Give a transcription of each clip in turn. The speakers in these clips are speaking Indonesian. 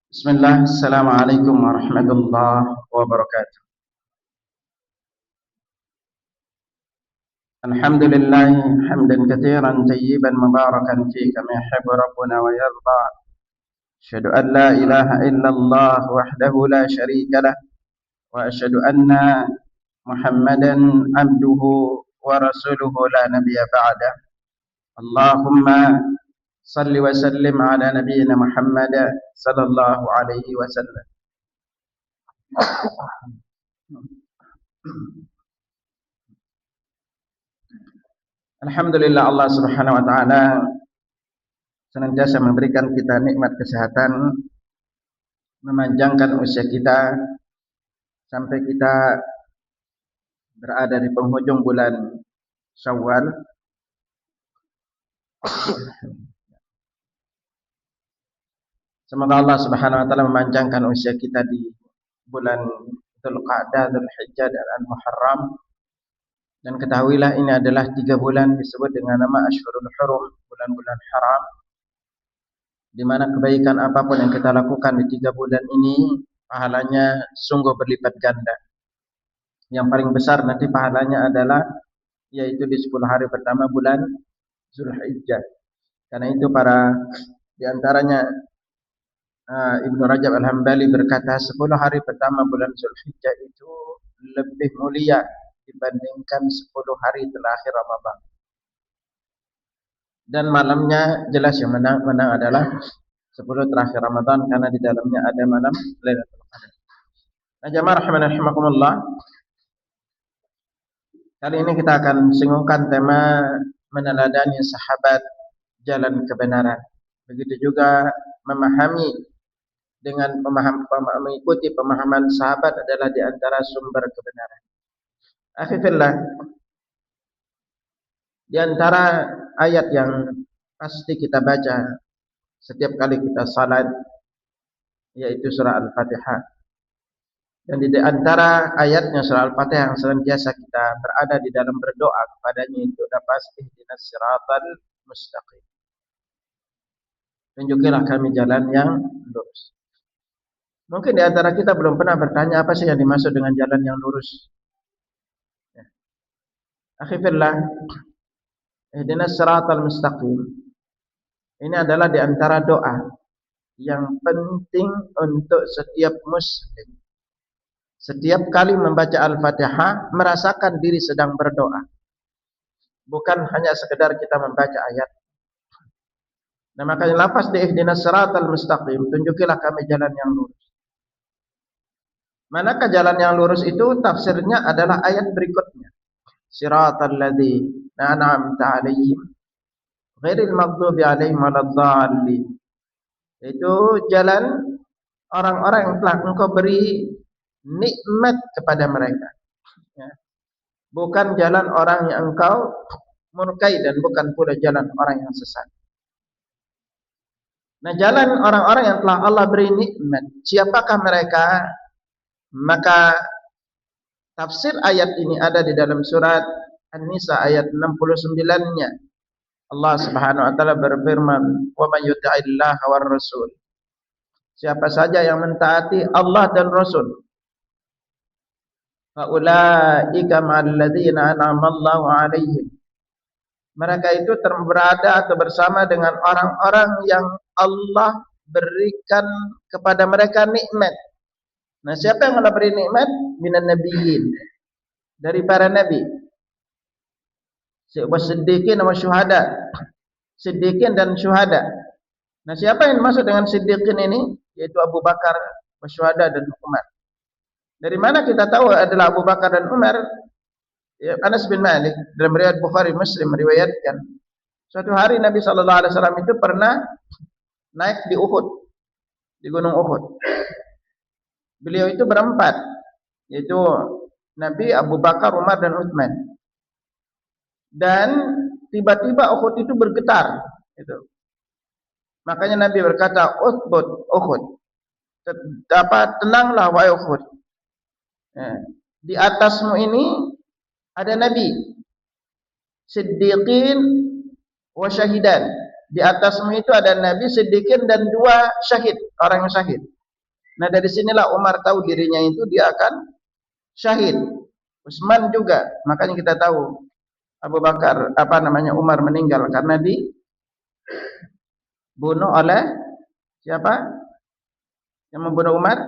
Bismillah, Assalamualaikum warahmatullahi wabarakatuh. Alhamdulillah, hamdan katsiran tayyiban mubarakan fi kama yuhibbu rabbuna wa yarda. Asyhadu an la ilaha illallah wahdahu la syarika lah wa asyhadu anna Muhammadan abduhu wa rasuluhu la nabiyya ba'da. Allahumma salli wa sallim ala nabiyyina Muhammad sallallahu alaihi wasallam. Alhamdulillah, Allah Subhanahu wa taala senantiasa memberikan kita nikmat kesehatan, memanjangkan usia kita sampai kita berada di penghujung bulan Syawal. Semoga Allah Subhanahu wa taala memanjangkan usia kita di bulan Dzulqa'dah, Dzulhijjah dan Al-Muharram. Dan ketahuilah ini adalah 3 bulan disebut dengan nama Ashhurul Hurum, bulan-bulan haram, di mana kebaikan apapun yang kita lakukan di 3 bulan ini pahalanya sungguh berlipat ganda. Yang paling besar nanti pahalanya adalah yaitu di 10 hari pertama bulan Dzulhijjah. Karena itu di antaranya Ibnu Rajab Al-Hambali berkata 10 hari pertama bulan Dzulhijjah itu lebih mulia dibandingkan 10 hari terakhir Ramadan. Dan malamnya jelas yang menang adalah 10 terakhir Ramadan karena di dalamnya ada malam Lailatul Qadar. Nah, jamaah rahimakumullah, kali ini kita akan singungkan tema meneladani sahabat jalan kebenaran. Begitu juga memahami dengan mengikuti pemahaman sahabat adalah di antara sumber kebenaran. Akhirnya di antara ayat yang pasti kita baca setiap kali kita salat yaitu surah Al-Fatihah. Dan di antara ayatnya surah Al-Fatihah yang senantiasa kita berada di dalam berdoa kepadanya itu dapat ihdinas siratal mustaqim. Tunjukilah kami jalan yang lurus. Mungkin di antara kita belum pernah bertanya apa sih yang dimaksud dengan jalan yang lurus. Akhirnya ihdinas siratal mustaqim ini adalah di antara doa yang penting untuk setiap muslim. Setiap kali membaca Al-Fatihah merasakan diri sedang berdoa. Bukan hanya sekedar kita membaca ayat. Nah, makanya lafaz di ihdinas siratal mustaqim, tunjukilah kami jalan yang lurus. Manakah jalan yang lurus itu? Tafsirnya adalah ayat berikutnya. Siratal ladzina an'amta 'alaihim ghairil maghdubi 'alaihim waladdallin. Itu jalan orang-orang yang telah Engkau beri nikmat kepada mereka. Ya. Bukan jalan orang yang Engkau murkai dan bukan pula jalan orang yang sesat. Nah, jalan orang-orang yang telah Allah beri nikmat, siapakah mereka? Maka tafsir ayat ini ada di dalam surat An-Nisa ayat 69-nya. Allah Subhanahu wa taala berfirman, "Wa may yuti'illaha war rasul." Siapa saja yang mentaati Allah dan Rasul, fa ulaika ma'al ladzina an'ama Allahu 'alaihim. Mereka itu berada atau bersama dengan orang-orang yang Allah berikan kepada mereka nikmat. Nah, siapa yang Allah beri nikmat? Minan nabiyyin, dari para nabi. Siddiqin wa syuhada. Siddiqin dan syuhada. Nah, siapa yang dimaksud dengan siddiqin ini? Yaitu Abu Bakar, syuhada dan Umar. Dari mana kita tahu adalah Abu Bakar dan Umar? Ya, Anas bin Malik dalam riwayat Bukhari Muslim meriwayatkan suatu hari Nabi sallallahu alaihi wasallam itu pernah naik di Uhud, di Gunung Uhud. Beliau itu berempat, yaitu Nabi, Abu Bakar, Umar dan Utsman. Dan tiba-tiba Uhud itu bergetar, itu. Makanya Nabi berkata, "Uthbut Uhud." Tenanglah wahai Uhud. Ya. Di atasmu ini ada nabi, siddiqin wa syahidan. di atasmu itu ada Nabi, Siddiqin dan 2 syahid, orang yang syahid. Nah dari sinilah Umar tahu dirinya itu dia akan syahid. Utsman juga, makanya kita tahu Abu Bakar Umar meninggal karena dibunuh oleh siapa? Yang membunuh Umar?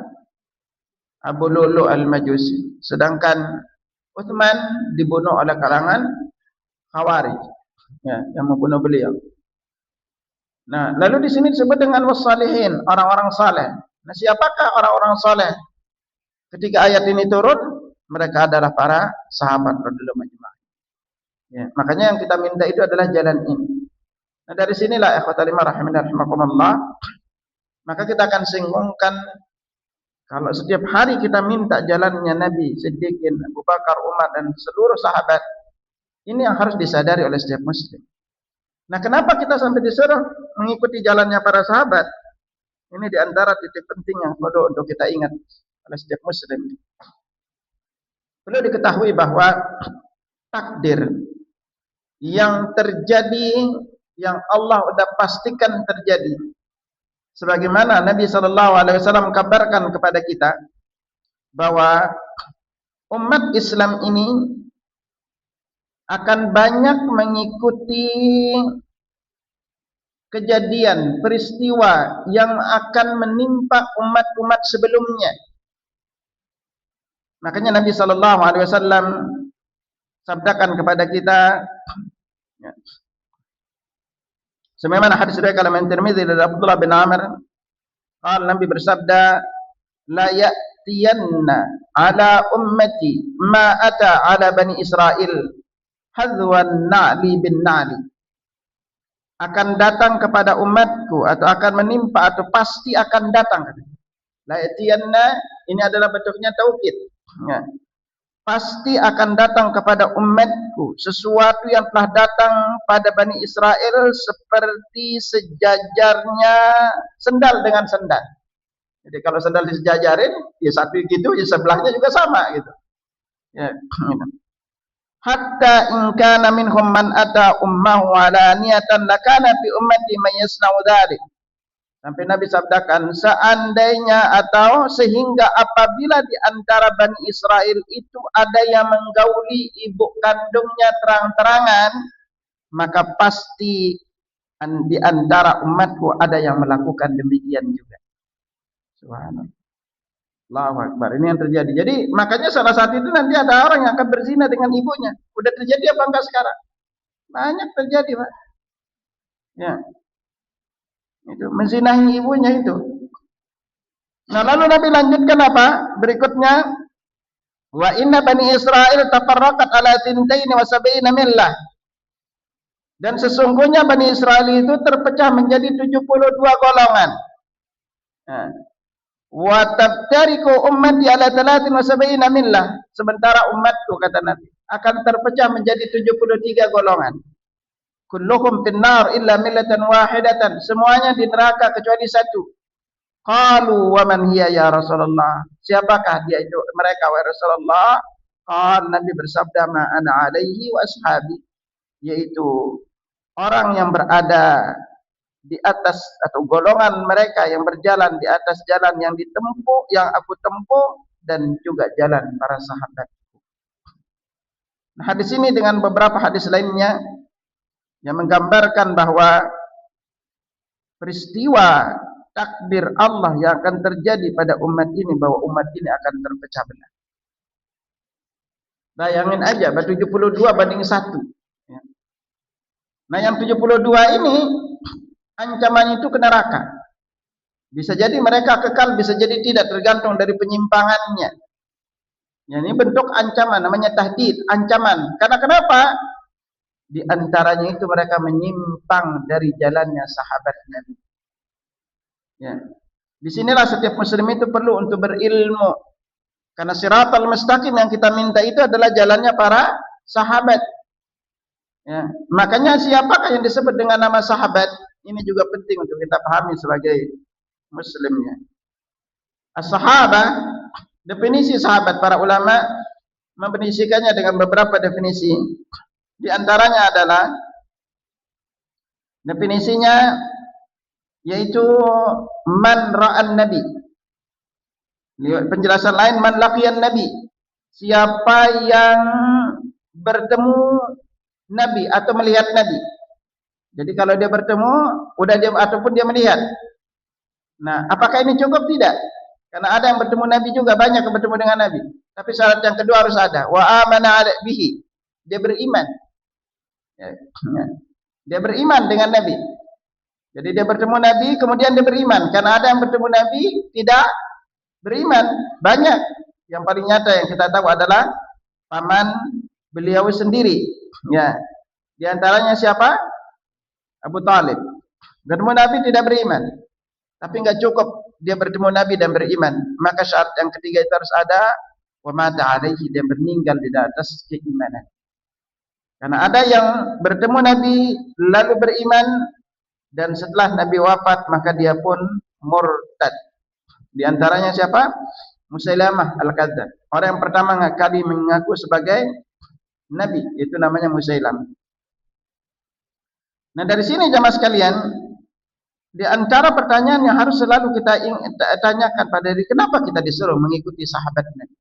Abu Lu'lu' al-Majusi. Sedangkan Utsman dibunuh oleh kalangan Khawarij, ya, yang membunuh beliau. Nah, lalu di sini disebut dengan wassalihin, orang-orang saleh. Nah, siapakah orang-orang saleh? Ketika ayat ini turun, mereka adalah para sahabat radhiyallahu anhum. Ya, makanya yang kita minta itu adalah jalan ini. Nah, dari sinilah ikhwatal iman rahimakumullah, maka kita akan singgungkan kalau setiap hari kita minta jalannya Nabi, Siddiqin, Abu Bakar, Umar dan seluruh sahabat, ini yang harus disadari oleh setiap muslim. Nah, kenapa kita sampai disuruh mengikuti jalannya para sahabat? Ini diantara titik penting yang perlu untuk kita ingat oleh setiap muslim. Perlu diketahui bahwa takdir yang terjadi, yang Allah sudah pastikan terjadi, sebagaimana Nabi SAW kabarkan kepada kita bahwa umat Islam ini akan banyak mengikuti kejadian, peristiwa yang akan menimpa umat-umat sebelumnya. Makanya Nabi SAW sabdakan kepada kita, ya, sebagaimana hadis riwayat Imam Tirmidzi dari Abdullah bin Amr, Nabi bersabda, la ya'tiyanna ala ummati ma ata ala bani Israel hadwan na'li bin na'li. Akan datang kepada umatku atau akan menimpa atau pasti akan datang. La ya'tiyanna ini adalah bentuknya taukid, ya. Pasti akan datang kepada umatku sesuatu yang telah datang pada Bani Israel seperti sejajarnya sendal dengan sendal. Jadi kalau sendal disejajarin, ya satu gitu, ya sebelahnya juga sama gitu. Ya. Hatta in kana minhum man ata ummahu alaniyatan lakana fi ummati man yasna'u dzalik. Sampai Nabi sabdakan, seandainya atau sehingga apabila di antara Bani Israel itu ada yang menggauli ibu kandungnya terang-terangan, maka pasti di antara umatku ada yang melakukan demikian juga. Subhanallah. Allahu Akbar. Ini yang terjadi. Jadi makanya salah satu itu nanti ada orang yang akan berzina dengan ibunya. Udah terjadi apa enggak sekarang? Banyak terjadi, Pak. Ya. Itu menzinahi ibunya itu. Nah, lalu Nabi lanjutkan apa? Berikutnya, wa inna bani Israil tafarraqat ala thintaini wa sab'ina millah. Dan sesungguhnya Bani Israel itu terpecah menjadi 72 golongan. Nah, wa tabtariku ummati ala 73 millah. Sementara umatku, kata Nabi, akan terpecah menjadi 73 golongan. Kulluhum finnar illa millatan wahidatan. Semuanya di neraka kecuali satu. Qalu wa man hiya ya Rasulullah? Siapakah dia itu? Mereka wahai Rasulullah. Nabi bersabda, ma ana alaihi wa ashabi, yaitu orang yang berada di atas atau golongan mereka yang berjalan di atas jalan yang ditempuh, yang aku tempuh, dan juga jalan para sahabat. Nah, hadis ini dengan beberapa hadis lainnya yang menggambarkan bahwa peristiwa takdir Allah yang akan terjadi pada umat ini, bahwa umat ini akan terpecah belah. Bayangin aja, 72 banding 1. Nah, yang 72 ini ancaman itu ke neraka. Bisa jadi mereka kekal, bisa jadi tidak, tergantung dari penyimpangannya. Ya, ini bentuk ancaman, namanya tahdid, ancaman. Karena kenapa? Di antaranya itu mereka menyimpang dari jalannya sahabat Nabi. Ya. Disinilah setiap muslim itu perlu untuk berilmu. Karena siratal mustaqim yang kita minta itu adalah jalannya para sahabat. Ya. Makanya siapakah yang disebut dengan nama sahabat? Ini juga penting untuk kita pahami sebagai muslimnya. As-sahabah, definisi sahabat, para ulama mendefinisikannya dengan beberapa definisi. Di antaranya adalah Definisinya yaitu man ra'an nabi. Penjelasan lain man laqiyan nabi. Siapa yang bertemu nabi atau melihat nabi. Jadi kalau dia bertemu, udah dia ataupun dia melihat. Nah, apakah ini cukup? Tidak. Karena ada yang bertemu nabi juga, banyak yang bertemu dengan nabi. Tapi syarat yang kedua harus ada. Wa amana bihi. Dia beriman. Dia beriman dengan nabi. Jadi dia bertemu nabi, kemudian dia beriman. Karena ada yang bertemu nabi tidak beriman. Banyak. Yang paling nyata yang kita tahu adalah paman beliau sendiri. Ya. Di antaranya siapa? Abu Talib. Bertemu nabi tidak beriman. Tapi enggak cukup dia bertemu nabi dan beriman. Maka syarat yang ketiga itu harus ada wa mata alaihi, dia meninggal di atas keimanan. Karena ada yang bertemu nabi lalu beriman dan setelah nabi wafat maka dia pun murtad. Di antaranya siapa? Musailamah al-Kadzdzab. Orang yang pertama kali mengaku sebagai nabi, itu namanya Musailamah. Nah, dari sini jamaah sekalian, di antara pertanyaan yang harus selalu kita tanyakan pada diri, kenapa kita disuruh mengikuti sahabat Nabi?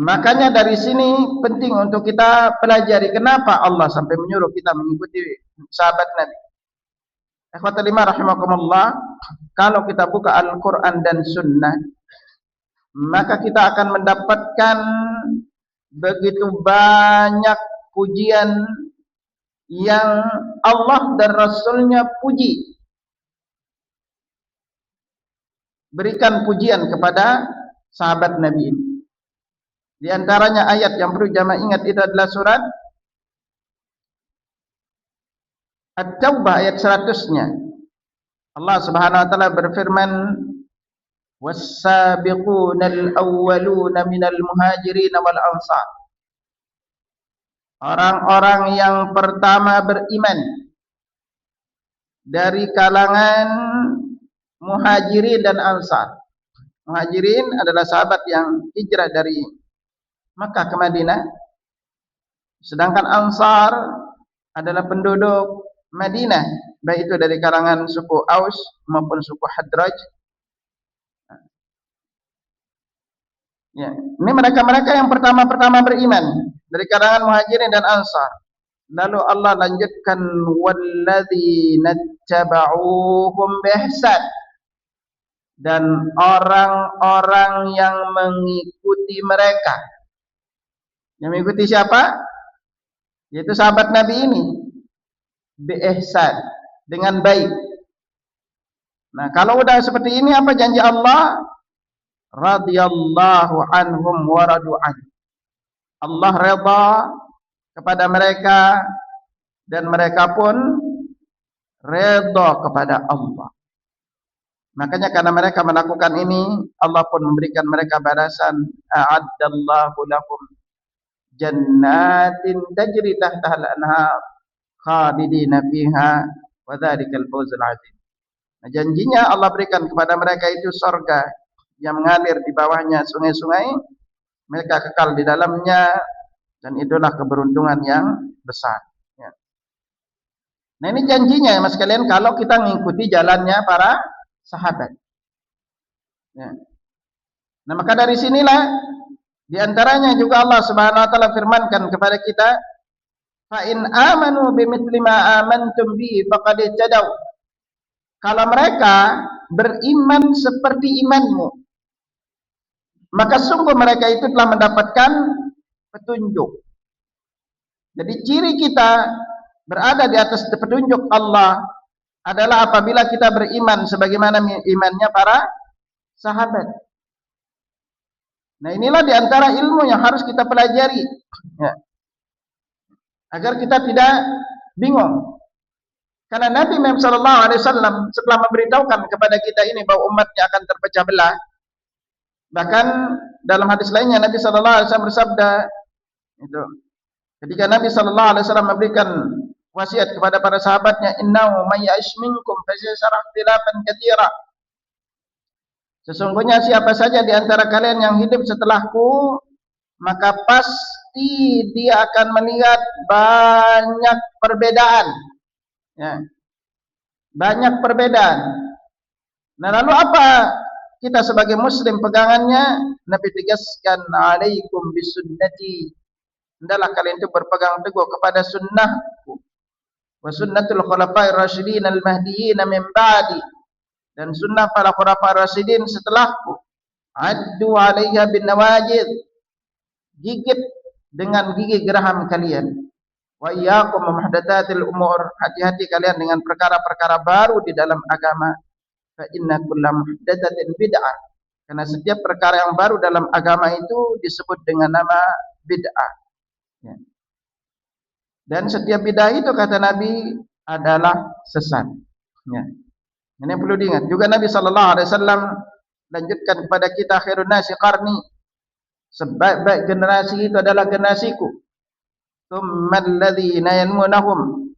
Makanya dari sini penting untuk kita pelajari kenapa Allah sampai menyuruh kita mengikuti sahabat Nabi. Ikhwatul iman rahimakumullah, kalau kita buka Al-Quran dan Sunnah, maka kita akan mendapatkan begitu banyak pujian yang Allah dan Rasulnya puji. Berikan pujian kepada sahabat Nabi ini. Di antaranya ayat yang perlu jamaah ingat itu adalah surat At-Taubah ayat 100-nya. Allah Subhanahu wa taala berfirman, "Was-sabiqunal awwaluna minal muhajirin wal ansar." Orang-orang yang pertama beriman dari kalangan muhajirin dan ansar. Muhajirin adalah sahabat yang hijrah dari Makkah ke Madinah. Sedangkan ansar adalah penduduk Madinah, baik itu dari kalangan suku Aus maupun suku Hadraj. Ya, ini mereka-mereka yang pertama-tama beriman dari kalangan muhajirin dan ansar. Lalu Allah lanjutkan walladzina tabauhum biihsan, dan orang-orang yang mengikuti mereka. Yang mengikuti siapa? Yaitu sahabat Nabi ini. Biihsan, dengan baik. Nah, kalau udah seperti ini apa janji Allah? Radhiyallahu anhum wa radu an. Allah redha kepada mereka dan mereka pun redha kepada Allah. Makanya karena mereka melakukan ini, Allah pun memberikan mereka balasan, a'addallahu lahum jannatin tajri tahtaha al-anhar khalidina fiha wa dzalikal fawzul 'adzim. Nah, janjinya Allah berikan kepada mereka itu surga yang mengalir di bawahnya sungai-sungai, mereka kekal di dalamnya, dan itulah keberuntungan yang besar. Ya. Nah, ini janjinya ya mas kalian kalau kita mengikuti jalannya para sahabat. Ya. Nah, maka dari sinilah diantaranya juga Allah Subhanahu Wa Taala firmankan kepada kita, fa in amanu bimithli ma amantum bi faqad ihtadaw. Kalau mereka beriman seperti imanmu, maka sungguh mereka itu telah mendapatkan petunjuk. Jadi ciri kita berada di atas petunjuk Allah adalah apabila kita beriman sebagaimana imannya para sahabat. Nah, inilah diantara ilmu yang harus kita pelajari, ya, agar kita tidak bingung. Karena Nabi Muhammad SAW setelah memberitahukan kepada kita ini bahwa umatnya akan terpecah belah, bahkan dalam hadis lainnya Nabi SAW bersabda, itu ketika Nabi SAW memberikan wasiat kepada para sahabatnya, innahu may ya'ish minkum fa sayara ikhtilafan katsira. Sesungguhnya siapa saja di antara kalian yang hidup setelahku, maka pasti dia akan melihat banyak perbedaan. Ya, banyak perbedaan. Nah, lalu apa kita sebagai muslim pegangannya? Nabi tegaskan, alaikum bisunnati. Hendaklah kalian itu berpegang teguh kepada sunnahku. Wa sunnatul khulafa'ir rasyidin al-mahdiyyin min ba'di. Dan sunnah para khulafa'ir rasyidin setelahku. Addu 'alaiha bin nawajid. Gigit dengan gigi geraham kalian. Wa iyyakum muhdatsatil umur. Hati-hati kalian dengan perkara-perkara baru di dalam agama. Fa inna kulla muhdatsatin bid'ah. Karena setiap perkara yang baru dalam agama itu disebut dengan nama bid'ah. Ya. Dan setiap bid'ah itu kata Nabi adalah sesat. Ya. Ini perlu diingat. Juga Nabi SAW lanjutkan kepada kita, khairun nasi qarni. Sebaik-baik generasi itu adalah generasiku. Tsummal ladzina yanmunahum.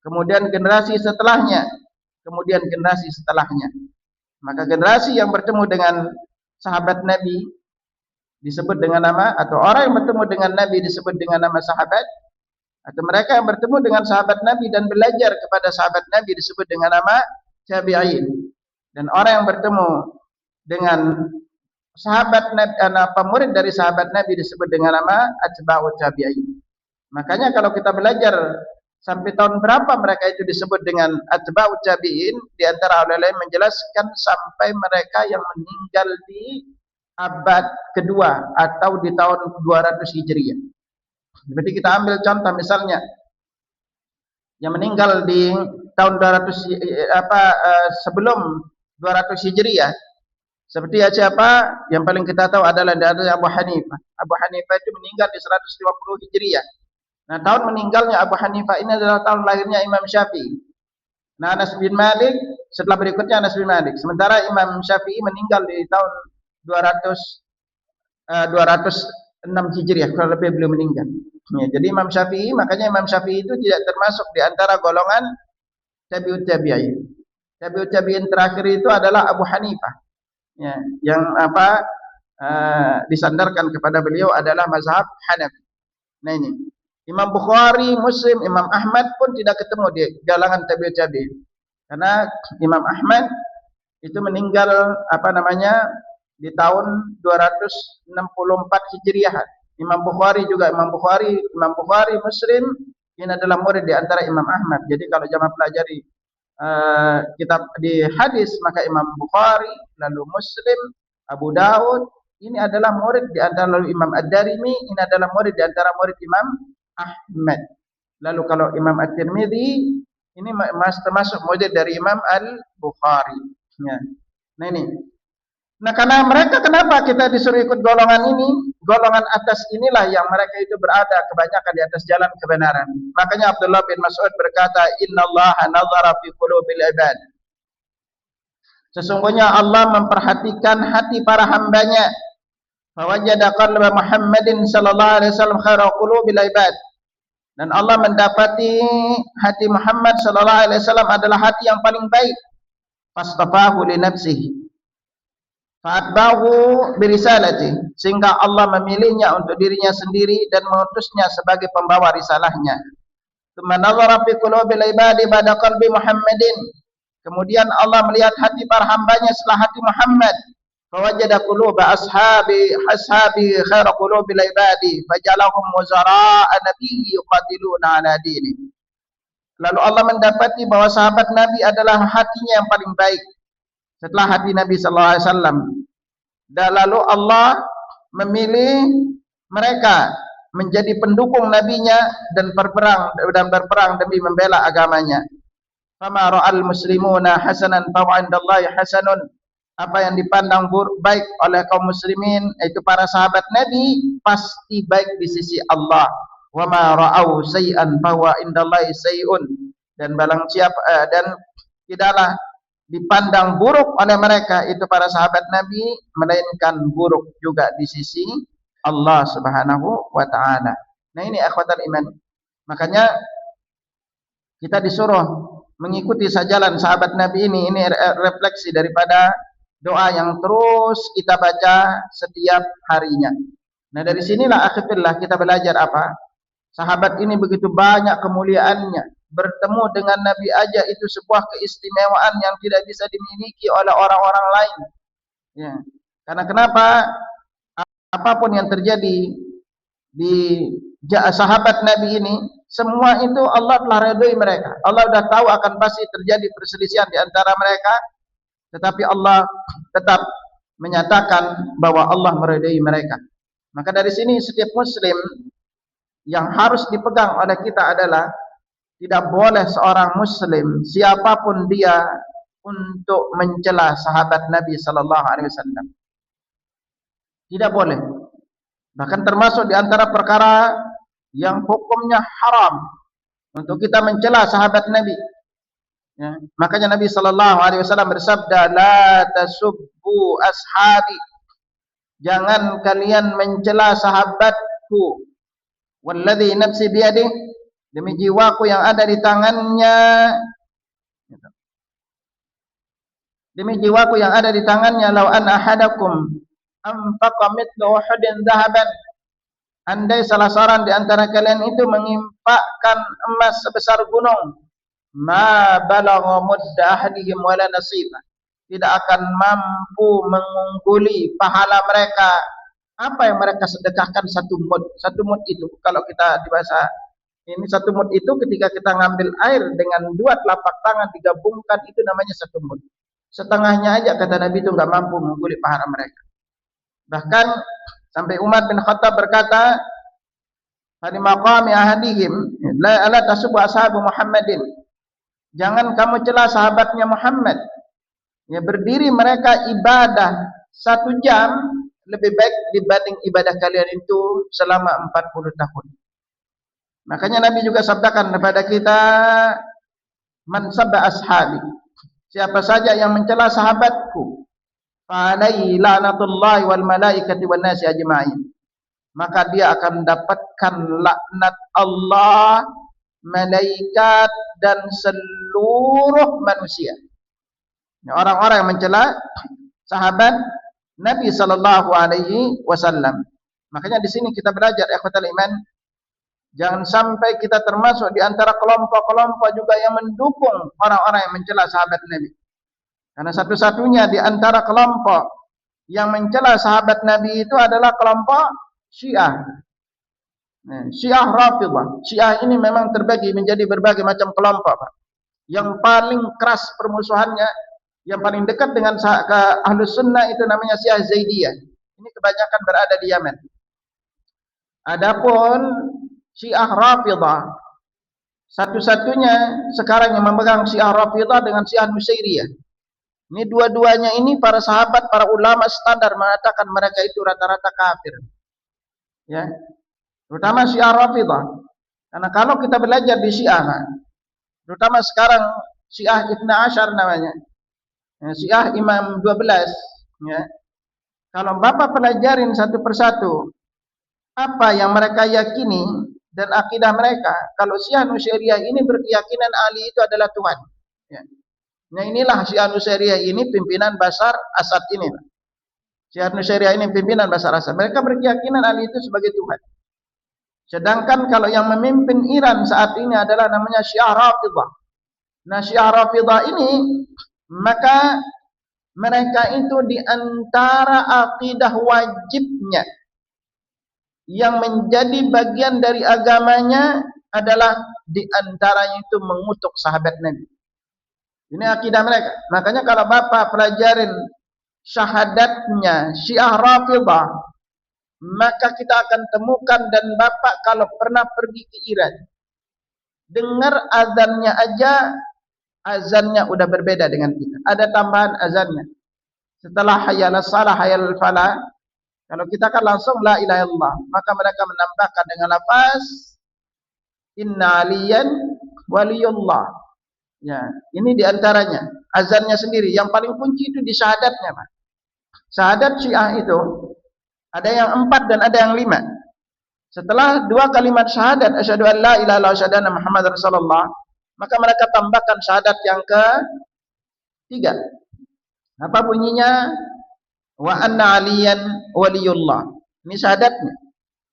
Kemudian generasi setelahnya. Kemudian generasi setelahnya. Maka generasi yang bertemu dengan sahabat Nabi disebut dengan nama, atau orang yang bertemu dengan Nabi disebut dengan nama sahabat, atau mereka yang bertemu dengan sahabat Nabi dan belajar kepada sahabat Nabi disebut dengan nama tabi'in. Dan orang yang bertemu dengan sahabat Nabi, murid dari sahabat Nabi disebut dengan nama atba'ut tabi'in. Makanya kalau kita belajar sampai tahun berapa mereka itu disebut dengan atba'ut tabi'in, di antara ulama menjelaskan sampai mereka yang meninggal di abad kedua atau di tahun 200 Hijriah. Jadi kita ambil contoh misalnya yang meninggal di tahun 200 sebelum 200 Hijriah. Seperti siapa? Yang paling kita tahu adalah Abu Hanifah. Abu Hanifah itu meninggal di 150 Hijriah. Nah, tahun meninggalnya Abu Hanifah ini adalah tahun lahirnya Imam Syafi'i. Nah, Anas bin Malik setelah berikutnya Anas bin Malik. Sementara Imam Syafi'i meninggal di tahun 206 Hijriah, kalau lebih belum meninggal. Ya, jadi Imam Syafi'i, makanya Imam Syafi'i itu tidak termasuk di antara golongan tabi'ut tabi'in. Tabi'ut tabi'in terakhir itu adalah Abu Hanifah. Ya, yang disandarkan kepada beliau adalah mazhab Hanafi. Nah ini, Imam Bukhari, Muslim, Imam Ahmad pun tidak ketemu di galangan tabi'ut tabi'in. Karena Imam Ahmad itu meninggal di tahun 264 Hijriah. Imam Bukhari, Muslim ini adalah murid di antara Imam Ahmad. Jadi kalau jamaah pelajari kitab di hadis, maka Imam Bukhari, lalu Muslim, Abu Daud ini adalah murid di antara, lalu Imam Ad-Darimi ini adalah murid di antara murid Imam Ahmad. Lalu kalau Imam At-Tirmidzi ini termasuk murid dari Imam Al-Bukhari. Ya. Nah ini. Nah, karena mereka, kenapa kita disuruh ikut golongan ini? Golongan atas inilah yang mereka itu berada kebanyakan di atas jalan kebenaran. Makanya Abdullah bin Mas'ud berkata, "Innallaha nazara fi qulubil ibad." Sesungguhnya Allah memperhatikan hati para hambanya. Fawajada qalba Muhammadin sallallahu alaihi wasallam khairu qulubil ibad. Dan Allah mendapati hati Muhammad sallallahu alaihi wasallam adalah hati yang paling baik. Fastafahu li nafsihi. Fa'atbahu birisalati, sehingga Allah memilihnya untuk dirinya sendiri dan mengutusnya sebagai pembawa risalahnya. Tsumma nazara fi qulubil ibadi ba'da qalbi Muhammadin. Kemudian Allah melihat hati para hambanya setelah hati Muhammad. Fawajada quluba ashabi khaira qulubil ibadi fajalahum wuzara'a nabiyyi yuqatiluna ala dini. Lalu Allah mendapati bahwa sahabat Nabi adalah hatinya yang paling baik setelah hati Nabi sallallahu alaihi wasallam. Dan lalu Allah memilih mereka menjadi pendukung nabinya dan berperang demi membela agamanya. Fama ra'al muslimuna hasanan fa 'indallahi hasanun. Apa yang dipandang baik oleh kaum muslimin, itu para sahabat Nabi, pasti baik di sisi Allah. Wa ma ra'au say'an fa 'indallahi say'un. Dan dan tidaklah dipandang buruk oleh mereka itu para sahabat Nabi, melainkan buruk juga di sisi Allah Subhanahu wa taala. Nah ini akhwatul iman. Makanya kita disuruh mengikuti sajalan sahabat Nabi ini refleksi daripada doa yang terus kita baca setiap harinya. Nah dari sinilah akhirnya kita belajar apa? Sahabat ini begitu banyak kemuliaannya. Bertemu dengan Nabi aja itu sebuah keistimewaan yang tidak bisa dimiliki oleh orang-orang lain. Ya. Karena kenapa? Apapun yang terjadi di sahabat Nabi ini, semua itu Allah telah redai mereka. Allah sudah tahu akan pasti terjadi perselisihan di antara mereka, tetapi Allah tetap menyatakan bahwa Allah meredai mereka. Maka dari sini setiap muslim yang harus dipegang oleh kita adalah tidak boleh seorang muslim siapapun dia untuk mencela sahabat Nabi sallallahu alaihi wasallam. Tidak boleh. Bahkan termasuk di antara perkara yang hukumnya haram untuk kita mencela sahabat Nabi. Ya. Makanya Nabi sallallahu alaihi wasallam bersabda, "La tasubbu ashabi." Jangan kalian mencela sahabatku. Walladzi nafsi biyadihi, demi jiwaku yang ada di tangannya. Demi jiwaku yang ada di tangannya, law an ahadakum anfaqa mithla Uhudin dhahaban. Andai salah seorang di antara kalian itu menginfakkan emas sebesar gunung, ma balagha mudda ahadihim wala nasiba. Tidak akan mampu mengungguli pahala mereka apa yang mereka sedekahkan satu mud. Satu mud itu kalau kita di bahasa ini, satu mud itu ketika kita ngambil air dengan dua telapak tangan digabungkan, itu namanya satu mud. Setengahnya aja kata Nabi itu enggak mampu mengungguli pahala mereka. Bahkan sampai Umar bin Khattab berkata, "Fali maqami ahadihim la tasubbu ashabu Muhammadin." Jangan kamu cela sahabatnya Muhammad. Ya, berdiri mereka ibadah 1 jam lebih baik dibanding ibadah kalian itu selama 40 tahun. Makanya Nabi juga sabdakan kepada kita, "Man sabba ashabi." Siapa saja yang mencela sahabatku, fa alaihi la'natullahi wal malaikati wan nasi ajma'in. Maka dia akan mendapatkan laknat Allah, malaikat dan seluruh manusia. Orang-orang yang mencela sahabat Nabi sallallahu alaihi wasallam. Makanya di sini kita belajar ikhwatul iman, jangan sampai kita termasuk di antara kelompok-kelompok juga yang mendukung orang-orang yang mencela sahabat Nabi. Karena satu-satunya di antara kelompok yang mencela sahabat Nabi itu adalah kelompok Syiah. Syiah Rafidhah. Syiah ini memang terbagi menjadi berbagai macam kelompok, Pak. Yang paling keras permusuhannya, yang paling dekat dengan Ahlus Sunnah itu namanya Syiah Zaidiyah. Ini kebanyakan berada di Yaman. Adapun Syiah Rafidhah, satu-satunya sekarang yang memegang Syiah Rafidhah dengan Syiah Nusairiyah. Ini dua-duanya ini para sahabat, para ulama standar mengatakan mereka itu rata-rata kafir. Ya. Terutama Syiah Rafidhah. Karena kalau kita belajar di Syiah, terutama sekarang Syiah Ithna Asyar namanya. Syiah Imam 12, ya. Kalau Bapak pelajarin satu persatu apa yang mereka yakini dan akidah mereka, kalau Syiah Nusairiyah ini berkeyakinan Ali itu adalah Tuhan, ya. Nah inilah Syiah Nusairiyah ini pimpinan Bashar Asad ini. Syiah Nusairiyah ini pimpinan Bashar Asad. Mereka berkeyakinan Ali itu sebagai Tuhan. Sedangkan kalau yang memimpin Iran saat ini adalah namanya Syiah Rafidhah. Nah Syiah Rafidhah ini, maka mereka itu di antara akidah wajibnya yang menjadi bagian dari agamanya adalah di antaranya itu mengutuk sahabat Nabi. Ini akidah mereka. Makanya kalau Bapak pelajarin syahadatnya Syiah Rafidhah, maka kita akan temukan, dan Bapak kalau pernah pergi ke Iran, dengar azannya aja, azannya udah berbeda dengan kita. Ada tambahan azannya. Setelah hayal salah, hayal falah, kalau kita kan langsung la ilaha illallah, maka mereka menambahkan dengan lafaz inna aliyan waliyullah. Ya, ini diantaranya azannya sendiri. Yang paling kunci itu di syahadatnya, Pak. Syahadat Syiah itu ada yang 4 dan ada yang 5. Setelah 2 kalimat syahadat asyhadu an la ilaha illallah wa asyhadu anna muhammadar rasulullah, maka mereka tambahkan syahadat yang ke-3. Apa bunyinya? Wa anna aliyan waliyullah. Ini syahadatnya.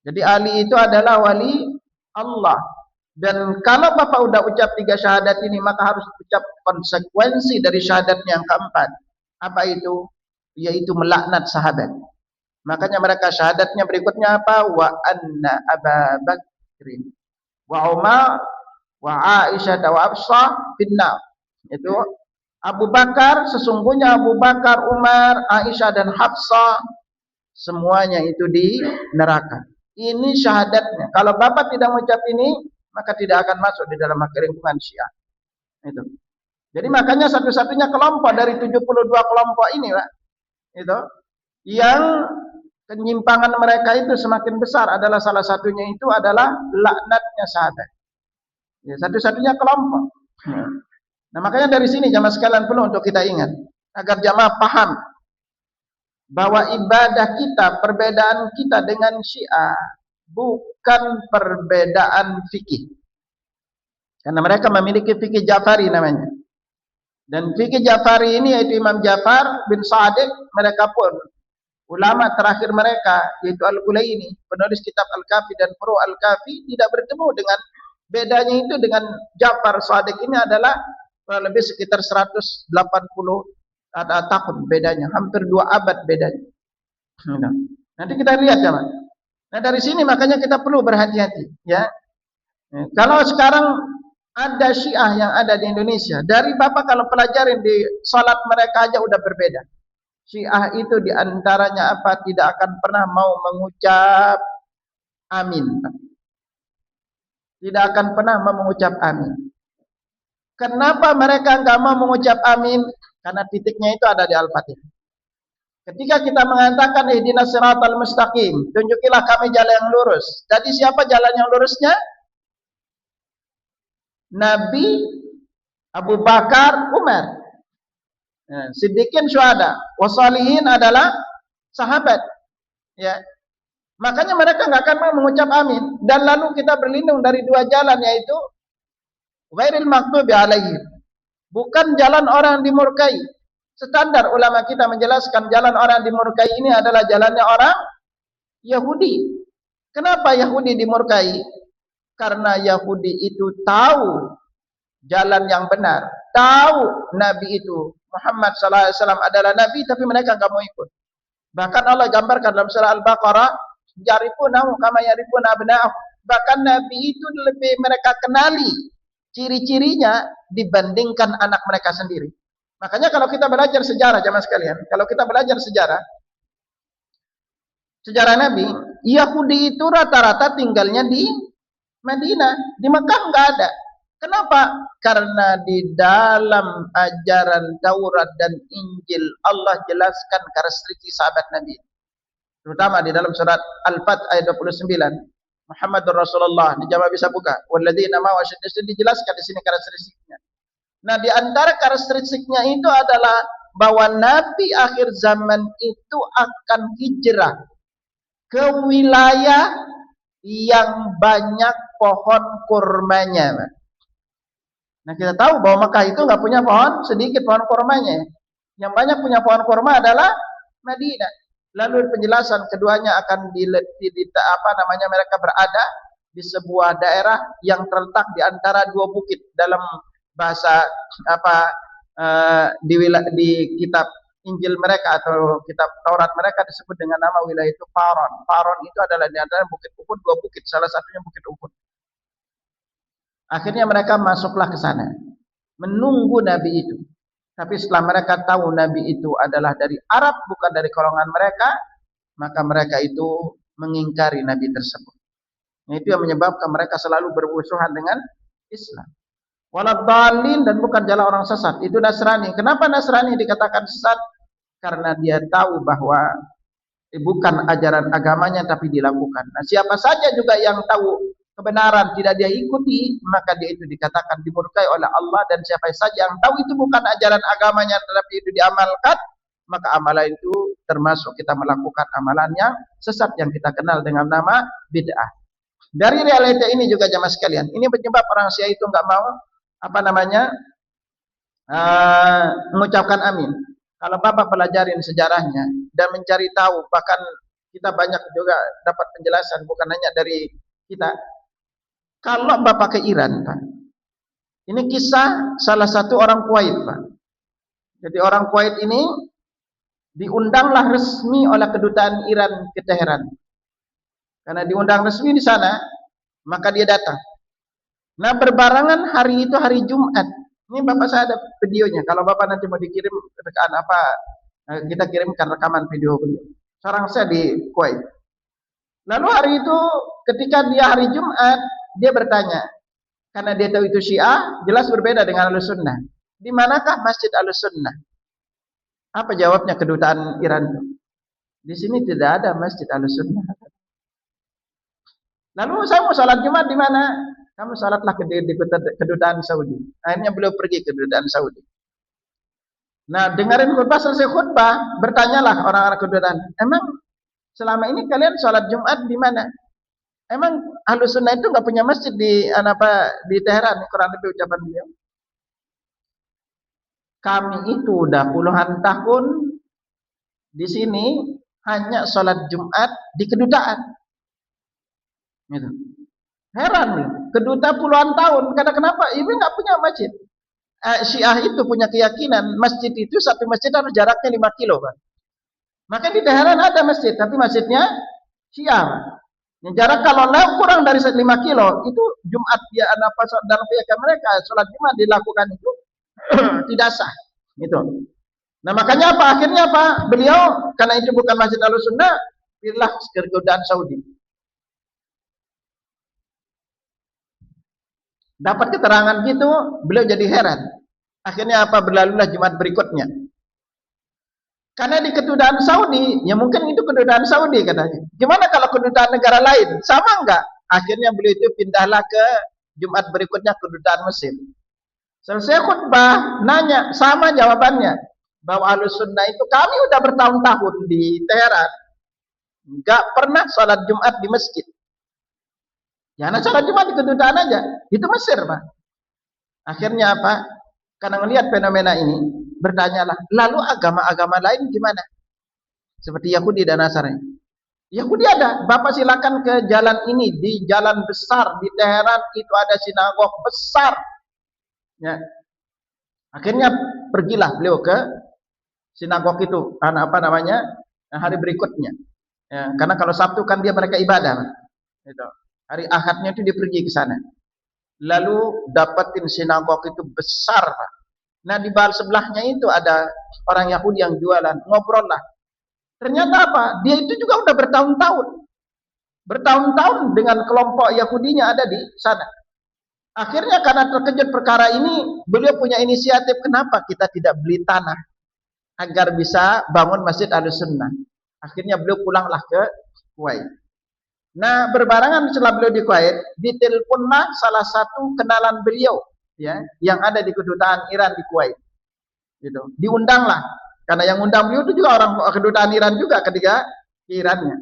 Jadi Ali itu adalah wali Allah. Dan kalau Bapak udah ucap 3 syahadat ini, maka harus ucap konsekuensi dari syahadatnya yang keempat. Apa itu? Yaitu melaknat sahabat. Makanya mereka syahadatnya berikutnya apa? Wa anna Aba Bakrin wa Umar wa Aisyah wa Hafsah finnar. Itu Abu Bakar, sesungguhnya Abu Bakar, Umar, Aisyah dan Hafsah semuanya itu di neraka. Ini syahadatnya. Kalau Bapak tidak mengucap ini, maka tidak akan masuk di dalam lingkungan Syiah. Itu. Jadi makanya satu-satunya kelompok dari 72 kelompok ini, Pak, itu yang penyimpangan mereka itu semakin besar adalah salah satunya itu adalah laknatnya sahabat. Ya, satu-satunya kelompok. Nah, makanya dari sini jamaah sekalian perlu untuk kita ingat agar jamaah paham bahwa ibadah kita, perbedaan kita dengan Syiah bukan perbedaan fikih. Karena mereka memiliki fikih Ja'fari namanya. Dan fikih Ja'fari ini yaitu Imam Ja'far bin Sadiq, mereka pun ulama terakhir mereka yaitu Al-Qulaini, penulis kitab Al-Kafi dan Furu' Al-Kafi, tidak bertemu dengan bedanya itu dengan Ja'far Sadiq ini adalah lebih sekitar 180 tahun bedanya, hampir 2 abad bedanya. Nanti kita lihat ya, Mas. Nah, dari sini makanya kita perlu berhati-hati, ya. Kalau sekarang ada Syiah yang ada di Indonesia, dari Bapak kalau pelajarin di salat mereka aja udah berbeda. Syiah itu diantaranya apa? Tidak akan pernah mau mengucap amin. Tidak akan pernah mau mengucap amin. Kenapa mereka enggak mau mengucap amin? Karena titiknya itu ada di Al-Fatihah. Ketika kita mengatakan ihdinas siratal mustaqim, tunjukilah kami jalan yang lurus. Jadi siapa jalan yang lurusnya? Nabi, Abu Bakar, Umar. Siddiqin, syuhada, wasalihin adalah sahabat. Ya. Makanya mereka enggak akan mau mengucap amin. Dan lalu kita berlindung dari 2 jalan, yaitu ghairil maghdubi alaihim. Bukan jalan orang dimurkai. Standar ulama kita menjelaskan jalan orang dimurkai ini adalah jalannya orang Yahudi. Kenapa Yahudi dimurkai? Karena Yahudi itu tahu jalan yang benar, tahu Nabi itu Muhammad sallallahu alaihi wasallam adalah Nabi, tapi mereka enggak mau ikut. Bahkan Allah gambarkan dalam surah Al-Baqarah, yarifunahu kama yarifuna abna'ahum. Bahkan Nabi itu lebih mereka kenali ciri-cirinya dibandingkan anak mereka sendiri. Makanya kalau kita belajar sejarah jamaah sekalian, kalau kita belajar sejarah Nabi, Yahudi itu rata-rata tinggalnya di Madinah, di Mekah enggak ada. Kenapa? Karena di dalam ajaran Taurat dan Injil Allah jelaskan karakteristik sahabat Nabi. Terutama di dalam surat Al-Fath ayat 29. Muhammadur Rasulullah, di jamaah bisa buka. Walladzina ma'ahu asyaddu dijelaskan di sini karakteristiknya. Nah, di antara karakteristiknya itu adalah bahwa Nabi akhir zaman itu akan hijrah ke wilayah yang banyak pohon kurmanya. Nah, kita tahu bahwa Mekah itu enggak punya pohon, sedikit pohon kurmanya. Yang banyak punya pohon kurma adalah Madinah. Lalu penjelasan keduanya akan mereka berada di sebuah daerah yang terletak di antara 2 bukit. Dalam bahasa di kitab Injil mereka atau kitab Taurat mereka disebut dengan nama wilayah itu Faron. Faron itu adalah di antara bukit Uhud, 2 bukit, salah satunya bukit Uhud. Akhirnya mereka masuklah ke sana, menunggu Nabi itu. Tapi setelah mereka tahu Nabi itu adalah dari Arab, bukan dari golongan mereka, maka mereka itu mengingkari Nabi tersebut. Nah, itu yang menyebabkan mereka selalu bermusuhan dengan Islam. Waladhdallin, dan bukan jalan orang sesat, itu Nasrani. Kenapa Nasrani dikatakan sesat? Karena dia tahu bahwa bukan ajaran agamanya tapi dilakukan. Nah, siapa saja juga yang tahu kebenaran tidak dia ikuti, maka dia itu dikatakan dimurkai oleh Allah. Dan siapa saja yang tahu itu bukan ajaran agamanya tetapi itu diamalkan, maka amalan itu termasuk kita melakukan amalan yang sesat yang kita kenal dengan nama bid'ah. Dari realita ini juga jamaah sekalian, ini penyebab orang Syiah itu enggak mau mengucapkan amin. Kalau Bapak pelajarin sejarahnya dan mencari tahu, bahkan kita banyak juga dapat penjelasan bukan hanya dari kita. Kalau Bapak ke Iran, Pak, ini kisah salah satu orang Kuwait, Pak. Jadi orang Kuwait ini diundanglah resmi oleh kedutaan Iran ke Teheran. Karena diundang resmi di sana, maka dia datang. Nah, berbarengan hari itu hari Jumat. Ini Bapak saya ada videonya. Kalau Bapak nanti mau dikirim rekaan apa, kita kirimkan rekaman video beliau. Sekarang saya di Kuwait. Lalu hari itu ketika dia hari Jumat, dia bertanya, karena dia tahu itu Syiah, jelas berbeda dengan Ahlussunnah. Di manakah Masjid Ahlussunnah? Apa jawabnya kedutaan Iran? Di sini tidak ada Masjid Ahlussunnah. Lalu saya mau sholat Jumat di mana? Kamu sholatlah di kedutaan Saudi. Akhirnya beliau pergi ke kedutaan Saudi. Nah, dengarin khutbah, selesai khutbah, bertanyalah orang-orang kedutaan, emang selama ini kalian sholat Jumat di mana? Emang Ahlussunnah itu nggak punya masjid di Teheran? Kurang lebih ucapan beliau. Kami itu udah puluhan tahun di sini hanya sholat Jumat di kedutaan. Gitu. Heran nih, kedutaan puluhan tahun. Karena kenapa? Ibu nggak punya masjid. Syiah itu punya keyakinan masjid itu satu masjid harus jaraknya 5 kilo, Pak. Maka di Teheran ada masjid, tapi masjidnya Syiah. Yang jarak kalau kurang dari 5 kilo itu Jumat dia apa dalam keyakinan mereka sholat Jumat dilakukan itu tidak sah. Gitu. Nah makanya apa? Akhirnya apa? Beliau karena itu bukan Masjid Ahlussunnah, pilihlah kedutaan Saudi. Dapat keterangan gitu, beliau jadi heran. Akhirnya apa? Berlalulah Jumat berikutnya. Karena di kedutaan Saudi, ya mungkin itu kedutaan Saudi katanya. Gimana kalau kedutaan negara lain? Sama enggak? Akhirnya beliau itu pindahlah ke Jumat berikutnya kedutaan Mesir. Selesai khutbah, nanya, sama jawabannya. Bahwa Ahlussunnah itu kami udah bertahun-tahun di Teheran. Enggak pernah sholat Jumat di masjid. Jangan sholat Jumat di kedutaan aja. Itu Mesir, Pak. Akhirnya apa? Karena melihat fenomena ini, bertanyalah, lalu agama-agama lain gimana? Seperti Yahudi dan Nasrani. Yahudi ada, Bapak silakan ke jalan ini, di jalan besar di Teheran itu ada sinagog besar. Ya. Akhirnya pergilah beliau ke sinagog itu, hari berikutnya. Ya, karena kalau Sabtu kan mereka ibadah. Itu. Hari Ahadnya itu dia pergi ke sana. Lalu dapatin sinagog itu besar, Pak. Nah di bawah sebelahnya itu ada orang Yahudi yang jualan, ngobrol lah. Ternyata apa? Dia itu juga udah bertahun-tahun dengan kelompok Yahudinya ada di sana. Akhirnya karena terkejut perkara ini, beliau punya inisiatif, kenapa kita tidak beli tanah agar bisa bangun Masjid Ahlussunnah. Akhirnya beliau pulanglah ke Kuwait. Nah, berbarengan setelah beliau di Kuwait, diteleponlah salah satu kenalan beliau, ya, yang ada di kedutaan Iran di Kuwait. Gitu. Diundanglah, karena yang undang beliau itu juga orang kedutaan Iran juga ketika di Irannya.